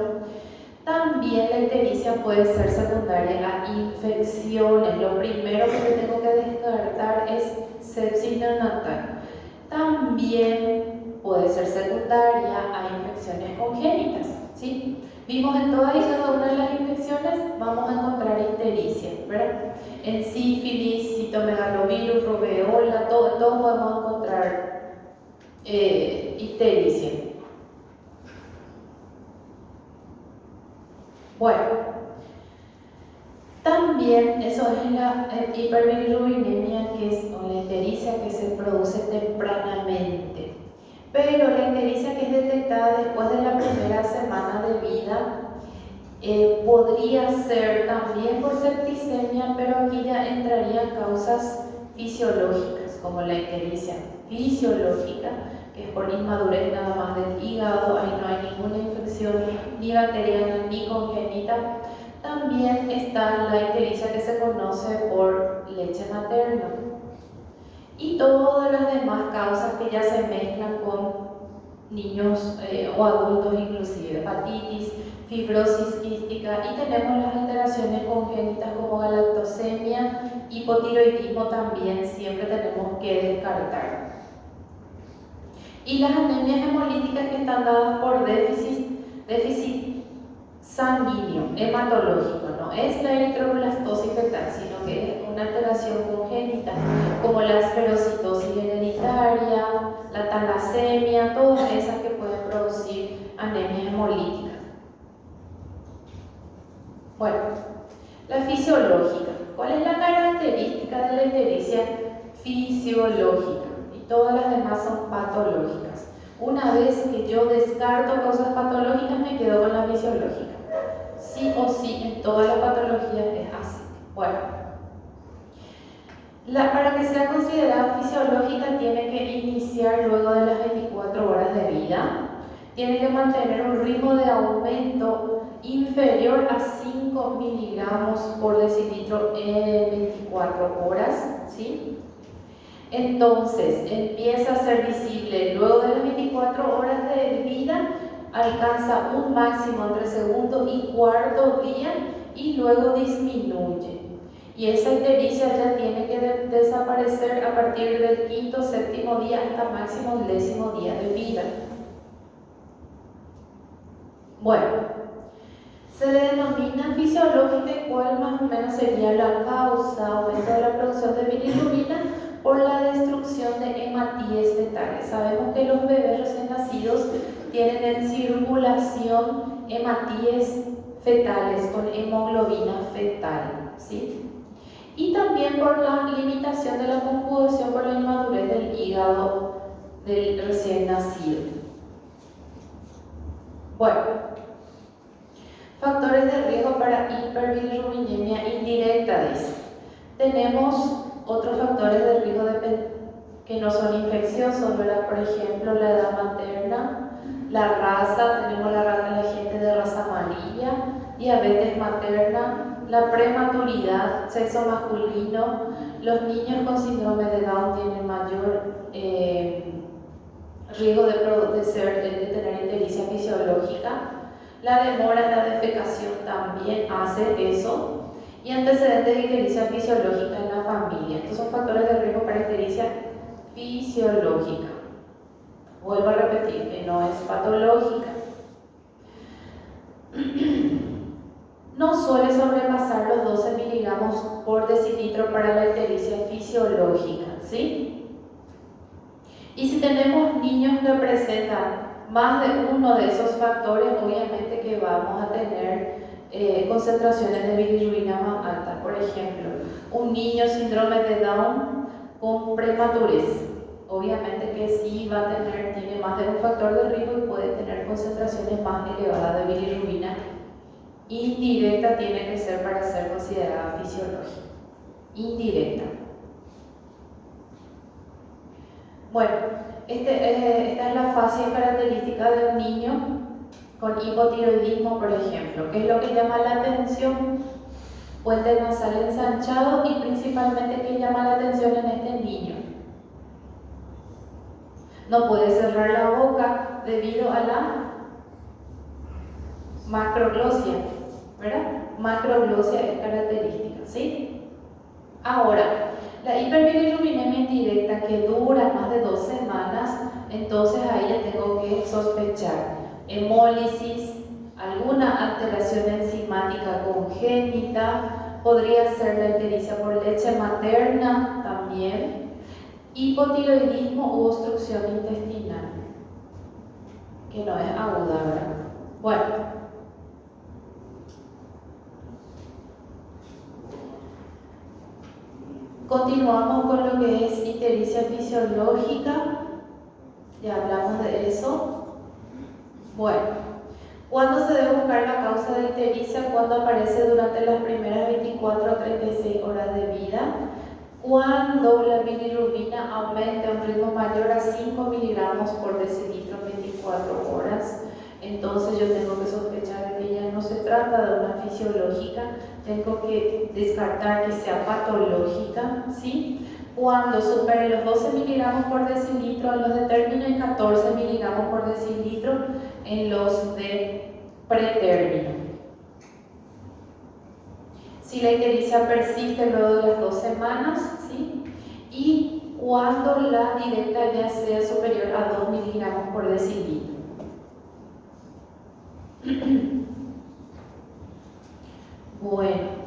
También la ictericia puede ser secundaria a infecciones. Lo primero que tengo que descartar es sepsis neonatal. También puede ser secundaria a infecciones congénitas, ¿sí? Vimos en todas y cada una de las infecciones vamos a encontrar ictericia, ¿verdad? En sífilis, citomegalovirus, rubeola, todo podemos encontrar ictericia. Bueno, también eso es la hiperbilirubinemia, que es la ictericia que se produce tempranamente. Pero la ictericia que es detectada después de la primera semana de vida podría ser también por septicemia, pero aquí ya entrarían causas fisiológicas, como la ictericia fisiológica, que es por inmadurez nada más del hígado, ahí no hay ninguna infección ni bacteriana ni congénita. También está la ictericia que se conoce por leche materna. Y todas las demás causas que ya se mezclan con niños o adultos, inclusive hepatitis, fibrosis quística, y tenemos las alteraciones congénitas como galactosemia, hipotiroidismo también siempre tenemos que descartar. Y las anemias hemolíticas que están dadas por déficit sanguíneo, hematológico, no es la eritroblastosis fetal, sino que es una alteración congénita, como la esferocitosis hereditaria, la talasemia, todas esas que pueden producir anemia hemolítica. Bueno, la fisiológica. ¿Cuál es la característica de la ictericia fisiológica? Y todas las demás son patológicas. Una vez que yo descarto causas patológicas, me quedo con la fisiológica. Sí o sí, en todas las patologías es así. Bueno, para que sea considerada fisiológica tiene que iniciar luego de las 24 horas de vida. Tiene que mantener un ritmo de aumento inferior a 5 miligramos por decilitro en 24 horas, ¿sí? Entonces, empieza a ser visible luego de las 24 horas de vida, alcanza un máximo entre segundo y cuarto día y luego disminuye. Y esa ictericia ya tiene que desaparecer a partir del quinto, séptimo día hasta máximo el 10º día de vida. Bueno, se le denomina fisiológica, y cuál más o menos sería la causa, aumento de la producción de bilirrubina por la destrucción de hematíes fetales. Sabemos que los bebés recién nacidos tienen en circulación hematíes fetales con hemoglobina fetal, ¿sí? Y también por la limitación de la conjugación por la inmadurez del hígado del recién nacido. Bueno, factores de riesgo para hiperbilirrubinemia indirecta, dice. Tenemos otros factores de riesgo que no son infecciosos, ¿verdad? Por ejemplo, la edad materna, la raza, tenemos la gente de raza amarilla, diabetes materna, la prematuridad, sexo masculino, los niños con síndrome de Down tienen mayor riesgo de tener ictericia fisiológica. La demora en la defecación también hace eso, y antecedentes de ictericia fisiológica en la familia. Estos son factores de riesgo para ictericia fisiológica. Vuelvo a repetir que no es patológica. No suele sobrepasar los 12 miligramos por decilitro para la ictericia fisiológica, ¿sí? Y si tenemos niños que presentan más de uno de esos factores, obviamente que vamos a tener concentraciones de bilirrubina más altas. Por ejemplo, un niño síndrome de Down con prematurez, obviamente que sí tiene más de un factor de riesgo y puede tener concentraciones más elevadas de bilirrubina. Indirecta tiene que ser para ser considerada fisiológica. Indirecta. Bueno, esta es la fase característica de un niño con hipotiroidismo, por ejemplo. ¿Qué es lo que llama la atención? Puente nasal ensanchado y principalmente ¿qué llama la atención en este niño? No puede cerrar la boca debido a la macroglosia, ¿verdad? Macroglosia es característica, ¿sí? Ahora, la hiperbilirubinemia indirecta que dura más de 2 semanas, entonces ahí ya tengo que sospechar hemólisis, alguna alteración enzimática congénita, podría ser la ictericia por leche materna también, hipotiroidismo u obstrucción intestinal, que no es aguda, ¿verdad? Bueno, continuamos con lo que es ictericia fisiológica, ya hablamos de eso. Bueno, ¿cuándo se debe buscar la causa de ictericia? Cuando aparece durante las primeras 24 a 36 horas de vida. Cuando la bilirrubina aumenta a un ritmo mayor a 5 miligramos por decilitro en 24 horas, entonces yo tengo que sospechar de que ya no se trata de una fisiológica, tengo que descartar que sea patológica, ¿sí? Cuando supere los 12 miligramos por decilitro en los de término y 14 miligramos por decilitro en los de pretérmino. Si la ictericia persiste luego de las 2 semanas, ¿sí? Y cuando la directa ya sea superior a 2 miligramos por decilitro. Bueno.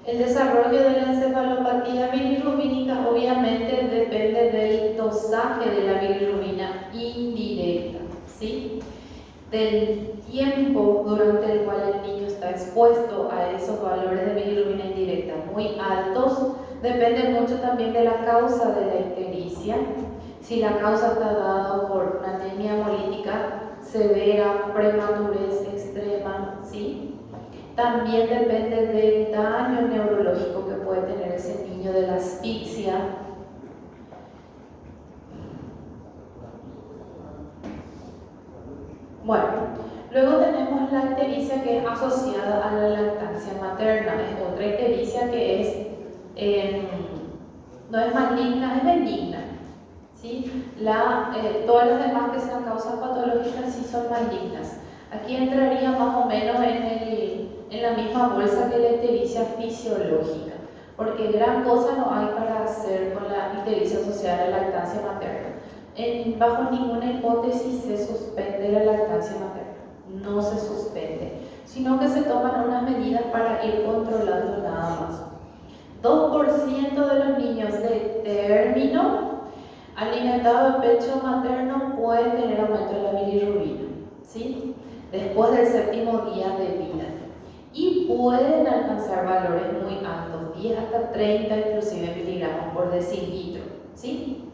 El desarrollo de la encefalopatía bilirrubínica obviamente depende del dosaje de la bilirrubina indirecta, ¿sí? Del tiempo durante el cual el niño está expuesto a esos valores de bilirrubina indirecta muy altos, depende mucho también de la causa de la ictericia. Si la causa está dada por una anemia hemolítica severa, prematurez extrema, ¿sí? También depende del daño neurológico que puede tener ese niño, de la asfixia. Bueno, luego tenemos la ictericia que es asociada a la lactancia materna. Es otra ictericia que no es maligna, es benigna, ¿sí? Todas las demás que sean causas patológicas sí son malignas. Aquí entraría más o menos en la misma bolsa que la ictericia fisiológica, porque gran cosa no hay para hacer con la ictericia asociada a la lactancia materna. Bajo ninguna hipótesis se suspende la lactancia materna, no se suspende, sino que se toman unas medidas para ir controlando nada más. 2% de los niños de término alimentados de pecho materno pueden tener aumento de la bilirrubina, ¿sí? Después del 7º día de vida, y pueden alcanzar valores muy altos, 10 hasta 30 inclusive miligramos por decilitro, ¿sí?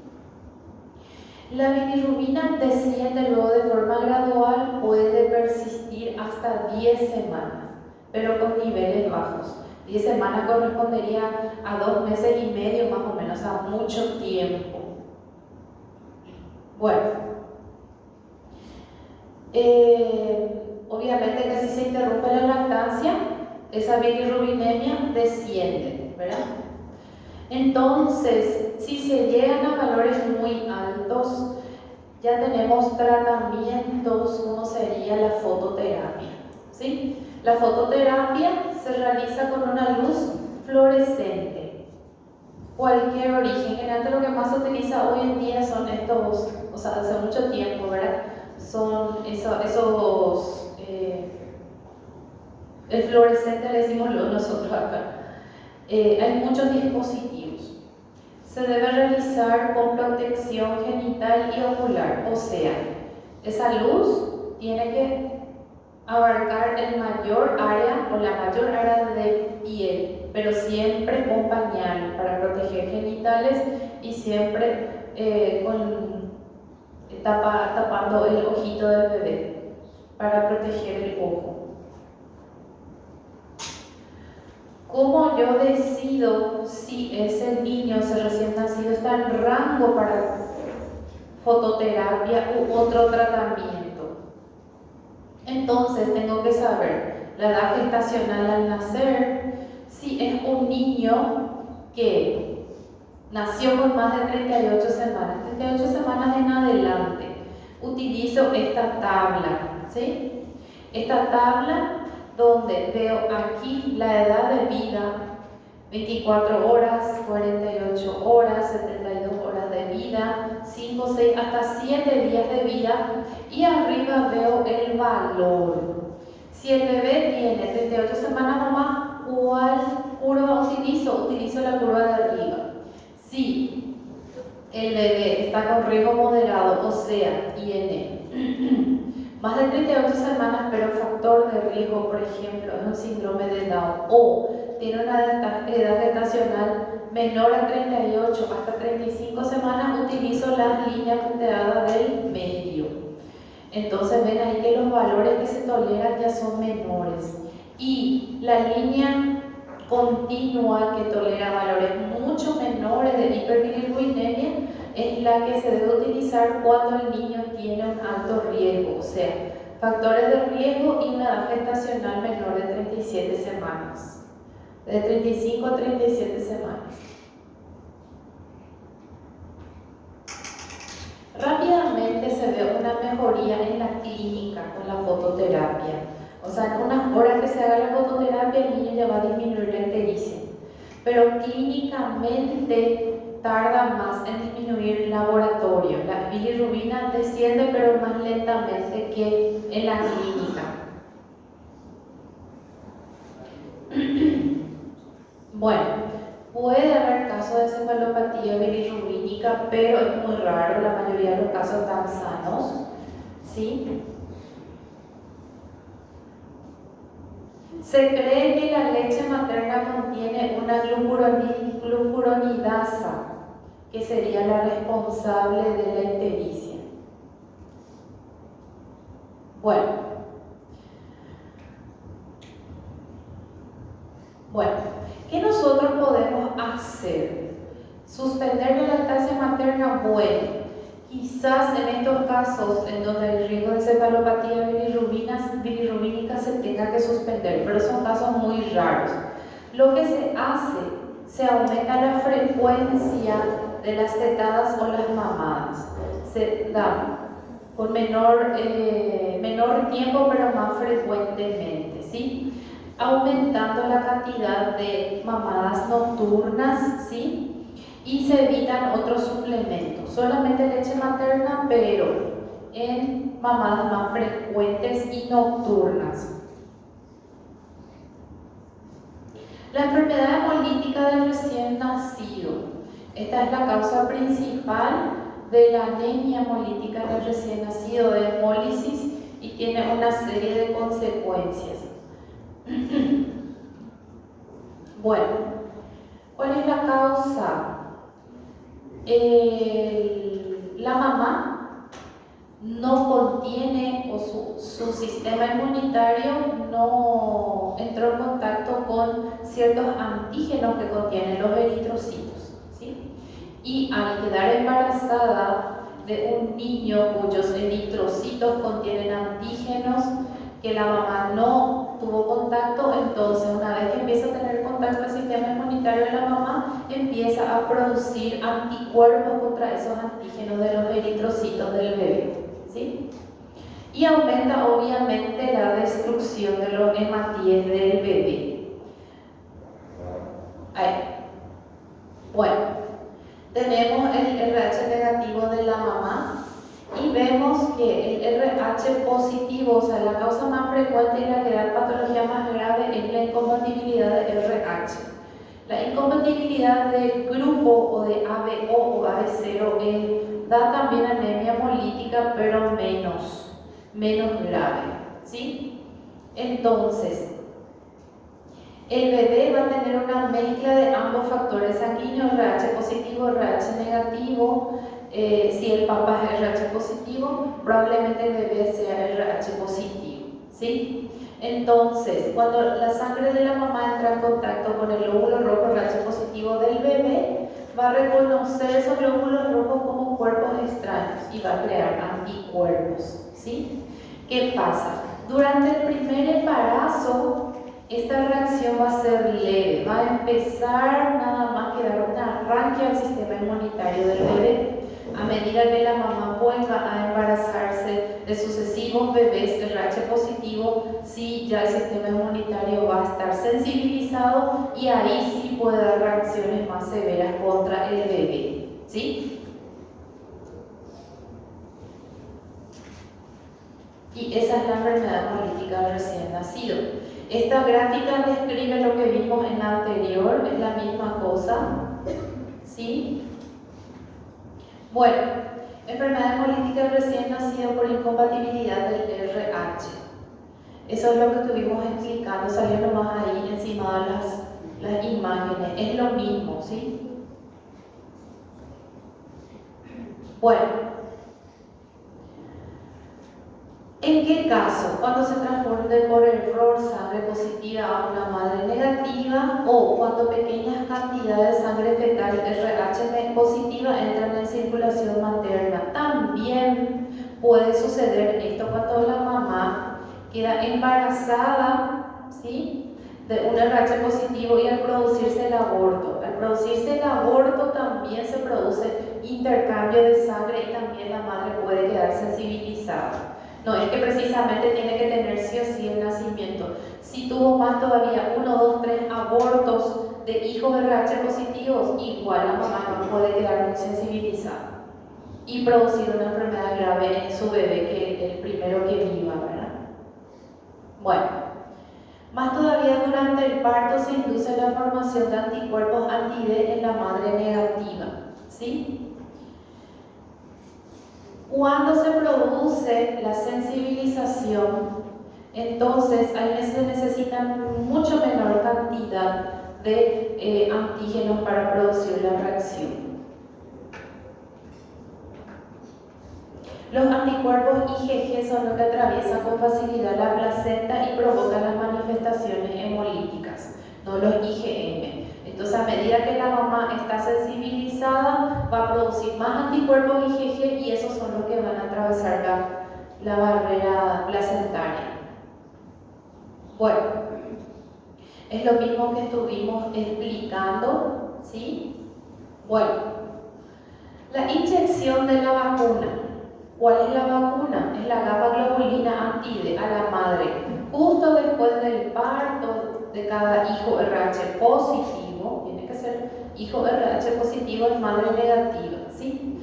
La bilirrubina desciende luego de forma gradual, puede persistir hasta 10 semanas, pero con niveles bajos. 10 semanas correspondería a 2 meses y medio más o menos, a mucho tiempo. Bueno, obviamente que si se interrumpe la lactancia, esa bilirrubinemia desciende, ¿verdad? Entonces, si se llegan a valores muy altos, ya tenemos tratamientos como sería la fototerapia, ¿sí? La fototerapia se realiza con una luz fluorescente, cualquier origen. Generalmente lo que más se utiliza hoy en día son estos, o sea, hace mucho tiempo, ¿verdad? Son el fluorescente le decimos nosotros acá. Hay muchos dispositivos. Se debe realizar con protección genital y ocular, o sea, esa luz tiene que abarcar el mayor área o la mayor área de piel, pero siempre con pañal para proteger genitales y siempre tapando el ojito del bebé para proteger el ojo. ¿Cómo yo decido si ese niño, ese recién nacido, está en rango para fototerapia u otro tratamiento? Entonces tengo que saber la edad gestacional al nacer, si es un niño que nació con más de 38 semanas, 38 semanas en adelante, utilizo esta tabla, ¿sí? Esta tabla donde veo aquí la edad de vida, 24 horas, 48 horas, 72 horas de vida, 5, 6, hasta 7 días de vida, y arriba veo el valor. Si el bebé tiene 38 semanas o más, ¿cuál curva utilizo? Utilizo la curva de arriba. Si el bebé está con riesgo moderado, o sea, tiene más de 38 semanas, pero factor de riesgo, por ejemplo, es un síndrome de Down, o tiene una edad gestacional menor a 38 hasta 35 semanas, utilizo las líneas punteadas del medio. Entonces ven ahí que los valores que se toleran ya son menores. Y la línea continua que tolera valores mucho menores de hiperbilirrubinemia es la que se debe utilizar cuando el niño tiene un alto riesgo, o sea, factores de riesgo y una edad gestacional menor de 37 semanas, de 35 a 37 semanas. Rápidamente se ve una mejoría en la clínica con la fototerapia. O sea, en unas horas que se haga la fototerapia, el niño ya va a disminuir la ictericia. Pero clínicamente tarda más en disminuir el laboratorio. La bilirrubina desciende, pero más lentamente que en la clínica. Bueno, puede haber casos de cefalopatía bilirrubínica, pero es muy raro, la mayoría de los casos están sanos, ¿sí? Se cree que la leche materna contiene una glucuronidasa, que sería la responsable de la ictericia. Bueno, ¿qué nosotros podemos hacer? ¿Suspender la lactancia materna? Bueno, quizás en estos casos en donde el riesgo de cefalopatía bilirrubínica se tenga que suspender, pero son casos muy raros. Lo que se hace, se aumenta la frecuencia de las tetadas o las mamadas. Se da con menor tiempo, pero más frecuentemente, ¿sí? Aumentando la cantidad de mamadas nocturnas, ¿sí? Y se evitan otros suplementos, solamente leche materna, pero en mamadas más frecuentes y nocturnas. La enfermedad hemolítica del recién nacido. Esta es la causa principal de la anemia hemolítica del recién nacido, de hemólisis, y tiene una serie de consecuencias. Bueno, ¿cuál es la causa? La mamá no contiene, o su sistema inmunitario no entró en contacto con ciertos antígenos que contienen los eritrocitos, ¿sí? Y al quedar embarazada de un niño cuyos eritrocitos contienen antígenos que la mamá no tuvo contacto, entonces una vez que empieza a tener contacto el sistema inmunitario de la mamá, empieza a producir anticuerpos contra esos antígenos de los eritrocitos del bebé, ¿sí? Y aumenta obviamente la destrucción de los hematíes del bebé. Ahí. Bueno, tenemos el RH negativo de la mamá. Y vemos que el RH positivo, o sea, la causa más frecuente y la que da patología más grave es la incompatibilidad de RH. La incompatibilidad de grupo o de ABO o AB0 da también anemia hemolítica, pero menos grave, ¿sí? Entonces, el bebé va a tener una mezcla de ambos factores sanguíneos, RH positivo, RH negativo. Si el papá es RH positivo, probablemente el bebé sea RH positivo, ¿sí? Entonces, cuando la sangre de la mamá entra en contacto con el glóbulo rojo RH positivo del bebé, va a reconocer esos glóbulos rojos como cuerpos extraños y va a crear anticuerpos, ¿sí? ¿Qué pasa? Durante el primer embarazo, esta reacción va a ser leve, va a empezar nada más que dar un arranque al sistema inmunitario del bebé. A medida que la mamá vuelva a embarazarse de sucesivos bebés RH positivo, sí, ya el sistema inmunitario va a estar sensibilizado y ahí sí puede dar reacciones más severas contra el bebé, ¿sí? Y esa es la enfermedad hemolítica del recién nacido. Esta gráfica describe lo que vimos en la anterior, es la misma cosa, ¿sí? Bueno, enfermedad hemolítica del recién nacido por incompatibilidad del RH. Eso es lo que estuvimos explicando, salió nomás ahí encima de las imágenes, es lo mismo, ¿sí? Bueno. ¿En qué caso? Cuando se transfunde por error sangre positiva a una madre negativa o cuando pequeñas cantidades de sangre fetal RH positiva entran en circulación materna. También puede suceder esto cuando la mamá queda embarazada, ¿sí?, de un RH positivo y al producirse el aborto. Al producirse el aborto también se produce intercambio de sangre y también la madre puede quedar sensibilizada. No es que precisamente tiene que tener sí o sí el nacimiento. Si tuvo más todavía 1, 2, 3 abortos de hijos RH positivos, igual la mamá no puede quedar muy sensibilizada y producir una enfermedad grave en su bebé, que el primero que viva, ¿verdad? Bueno, más todavía durante el parto se induce la formación de anticuerpos anti-D en la madre negativa, ¿sí? Cuando se produce la sensibilización, entonces ahí se necesita mucho menor cantidad de antígenos para producir la reacción. Los anticuerpos IgG son los que atraviesan con facilidad la placenta y provocan las manifestaciones hemolíticas, no los IgM. Entonces, a medida que la mamá está sensibilizada, va a producir más anticuerpos IgG y esos son los que van a atravesar la barrera placentaria. Bueno, es lo mismo que estuvimos explicando, ¿sí? Bueno, la inyección de la vacuna. ¿Cuál es la vacuna? Es la gamma globulina anti-D a la madre, justo después del parto de cada hijo RH positivo. Tiene que ser hijo RH positivo en madre negativa, ¿sí?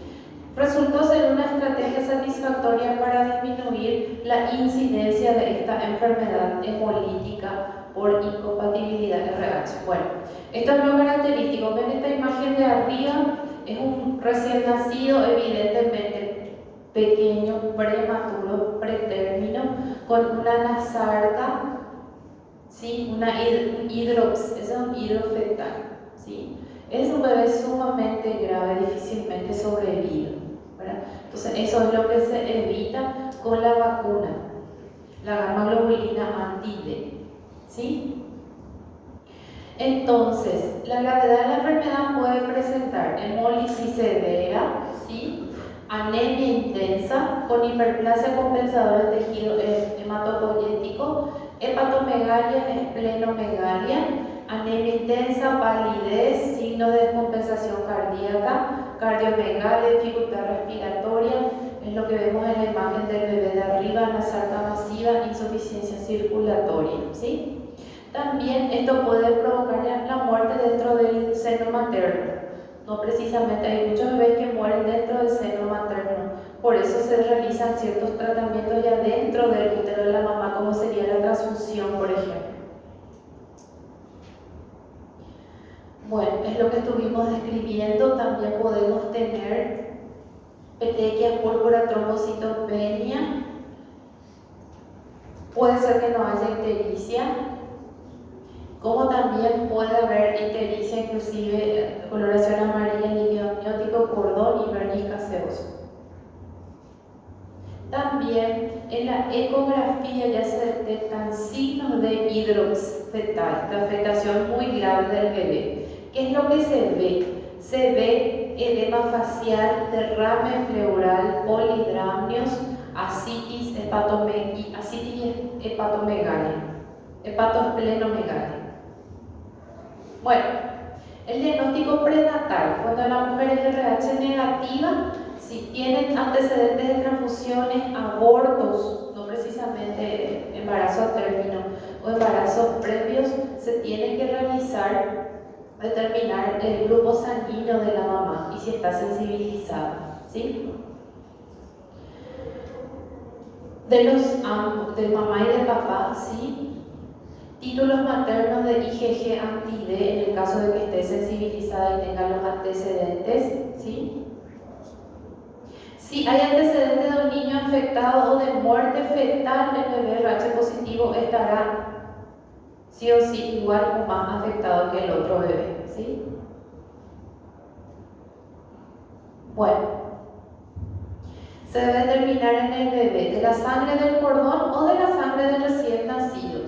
Resultó ser una estrategia satisfactoria para disminuir la incidencia de esta enfermedad hemolítica por incompatibilidad RH. Bueno, esto es lo característico. Ven esta imagen de arriba, es un recién nacido, evidentemente pequeño, prematuro, pretérmino, con una nasarca, ¿sí? Un hidrops, es un hidrofetal, ¿sí? Es un bebé sumamente grave, difícilmente sobrevive, ¿verdad? Entonces eso es lo que se evita con la vacuna, la gamma globulina anti-D, ¿sí? Entonces, la gravedad de la enfermedad puede presentar hemólisis severa, ¿sí?, anemia intensa con hiperplasia compensadora del tejido hematopoyético, hepatomegalia, esplenomegalia, anemia intensa, palidez, signo de descompensación cardíaca, cardiomegalia, dificultad respiratoria, es lo que vemos en la imagen del bebé de arriba, nasarca masiva, insuficiencia circulatoria, ¿sí? También esto puede provocar la muerte dentro del seno materno. No precisamente, hay muchos bebés que mueren dentro del seno materno. Por eso se realizan ciertos tratamientos ya dentro del útero de la mamá, como sería la transfusión, por ejemplo. Bueno, es lo que estuvimos describiendo. También podemos tener petequias, púrpura, trombocitopenia. Puede ser que no haya ictericia, como también puede haber ictericia, inclusive coloración amarilla, líquido amniótico, cordón y verniz caseoso. También en la ecografía ya se detectan signos de hidrops fetal, de afectación muy grave del bebé. ¿Qué es lo que se ve? Se ve edema facial, derrame pleural, polidramnios, asitis hepatomegalia, hepatosplenomegalia. Bueno, el diagnóstico prenatal, cuando la mujer es RH negativa, si tienen antecedentes de transfusiones, abortos, no precisamente embarazo a término o embarazos previos, se tiene que realizar, determinar el grupo sanguíneo de la mamá y si está sensibilizada, ¿sí? De mamá y de papá, ¿sí? Títulos maternos de IgG anti-D en el caso de que esté sensibilizada y tenga los antecedentes, ¿sí? Si hay antecedentes de un niño afectado o de muerte fetal, el bebé RH positivo estará sí o sí igual o más afectado que el otro bebé, ¿sí? Bueno, se debe determinar en el bebé de la sangre del cordón o de la sangre del recién nacido.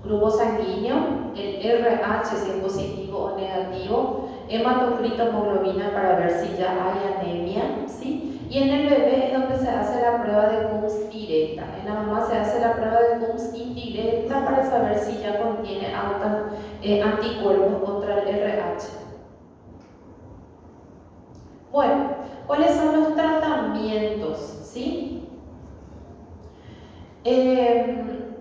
Grupo sanguíneo, el RH si es positivo o negativo, hematocrito hemoglobina para ver si ya hay anemia, ¿sí? Y en el bebé es donde se hace la prueba de Coombs directa. En la mamá se hace la prueba de Coombs indirecta para saber si ya contiene anticuerpos contra el RH. Bueno, ¿cuáles son los tratamientos? ¿Sí?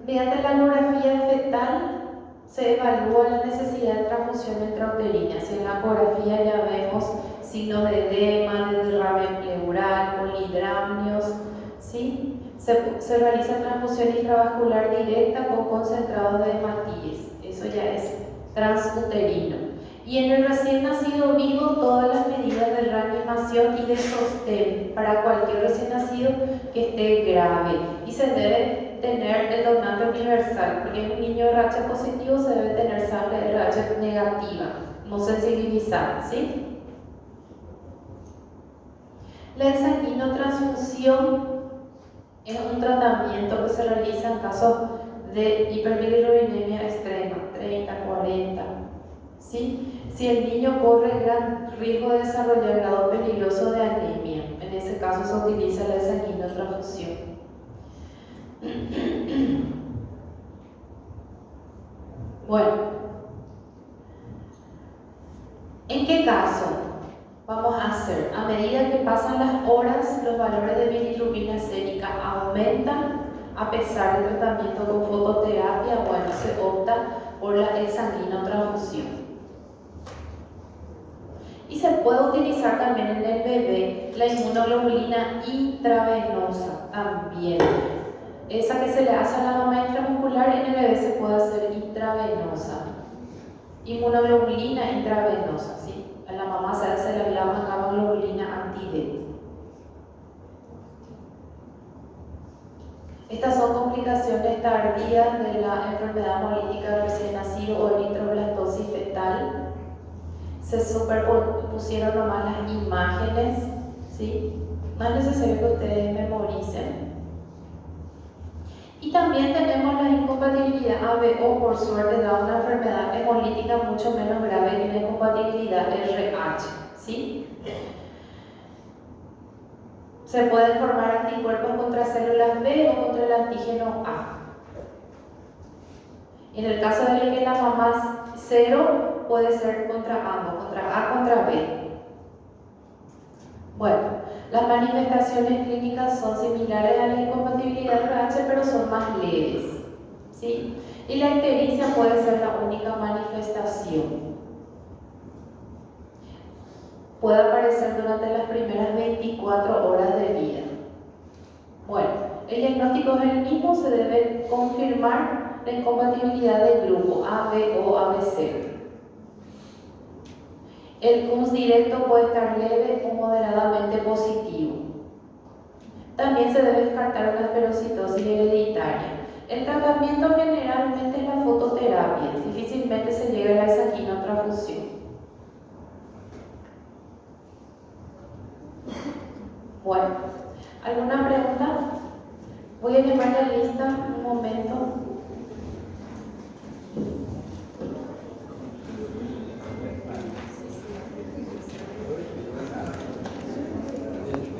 Mediante la ecografía fetal se evalúa la necesidad de transfusión intrauterina. Si en la ecografía ya vemos signos de edema, de derrame pleural, polidramnios, ¿sí? Se realiza transfusión intravascular directa con concentrado de hematíes. Eso ya es transuterino. Y en el recién nacido vivo, todas las medidas de reanimación y de sostén para cualquier recién nacido que esté grave. Y se debe tener el donante universal, porque en un niño RH positivo se debe tener sangre RH negativa, no sensibilizada, ¿sí? La ensanguinotransfusión es un tratamiento que se realiza en casos de hiperbilirubinemia extrema, 30, 40, ¿sí? Si el niño corre gran riesgo de desarrollar grado peligroso de anemia, en ese caso se utiliza la ensanguinotransfusión. Bueno, ¿en qué caso vamos a hacer? A medida que pasan las horas, los valores de bilirrubina sérica aumentan a pesar del tratamiento con fototerapia. Bueno, se opta por la ensanguinotransfusión. Y se puede utilizar también en el bebé la inmunoglobulina intravenosa también. Esa que se le hace a la mamá intramuscular, en el bebé se puede hacer intravenosa. Inmunoglobulina intravenosa, ¿sí? A la mamá se hace la gamma globulina anti-D. Estas son complicaciones tardías de la enfermedad hemolítica del recién nacido o eritroblastosis fetal. Se superpusieron nomás las imágenes, ¿sí? No es necesario que ustedes memoricen. Y también tenemos la incompatibilidad ABO, por suerte, da una enfermedad hemolítica mucho menos grave que la incompatibilidad RH, ¿sí? Se pueden formar anticuerpos contra células B o contra el antígeno A. En el caso de que la mamá es 0, puede ser contra ambos, contra A contra B. Bueno, las manifestaciones clínicas son similares a la incompatibilidad RH, pero son más leves, ¿sí? Y la ictericia puede ser la única manifestación. Puede aparecer durante las primeras 24 horas de vida. Bueno, el diagnóstico es el mismo, se debe confirmar la incompatibilidad del grupo A, B o ABC. El Coombs directo puede estar leve o moderadamente positivo. También se debe descartar una esferocitosis hereditaria. El tratamiento generalmente es la fototerapia, difícilmente se llega a la ensanguinotransfusión. Bueno, ¿alguna pregunta? Voy a llamar a la lista un momento.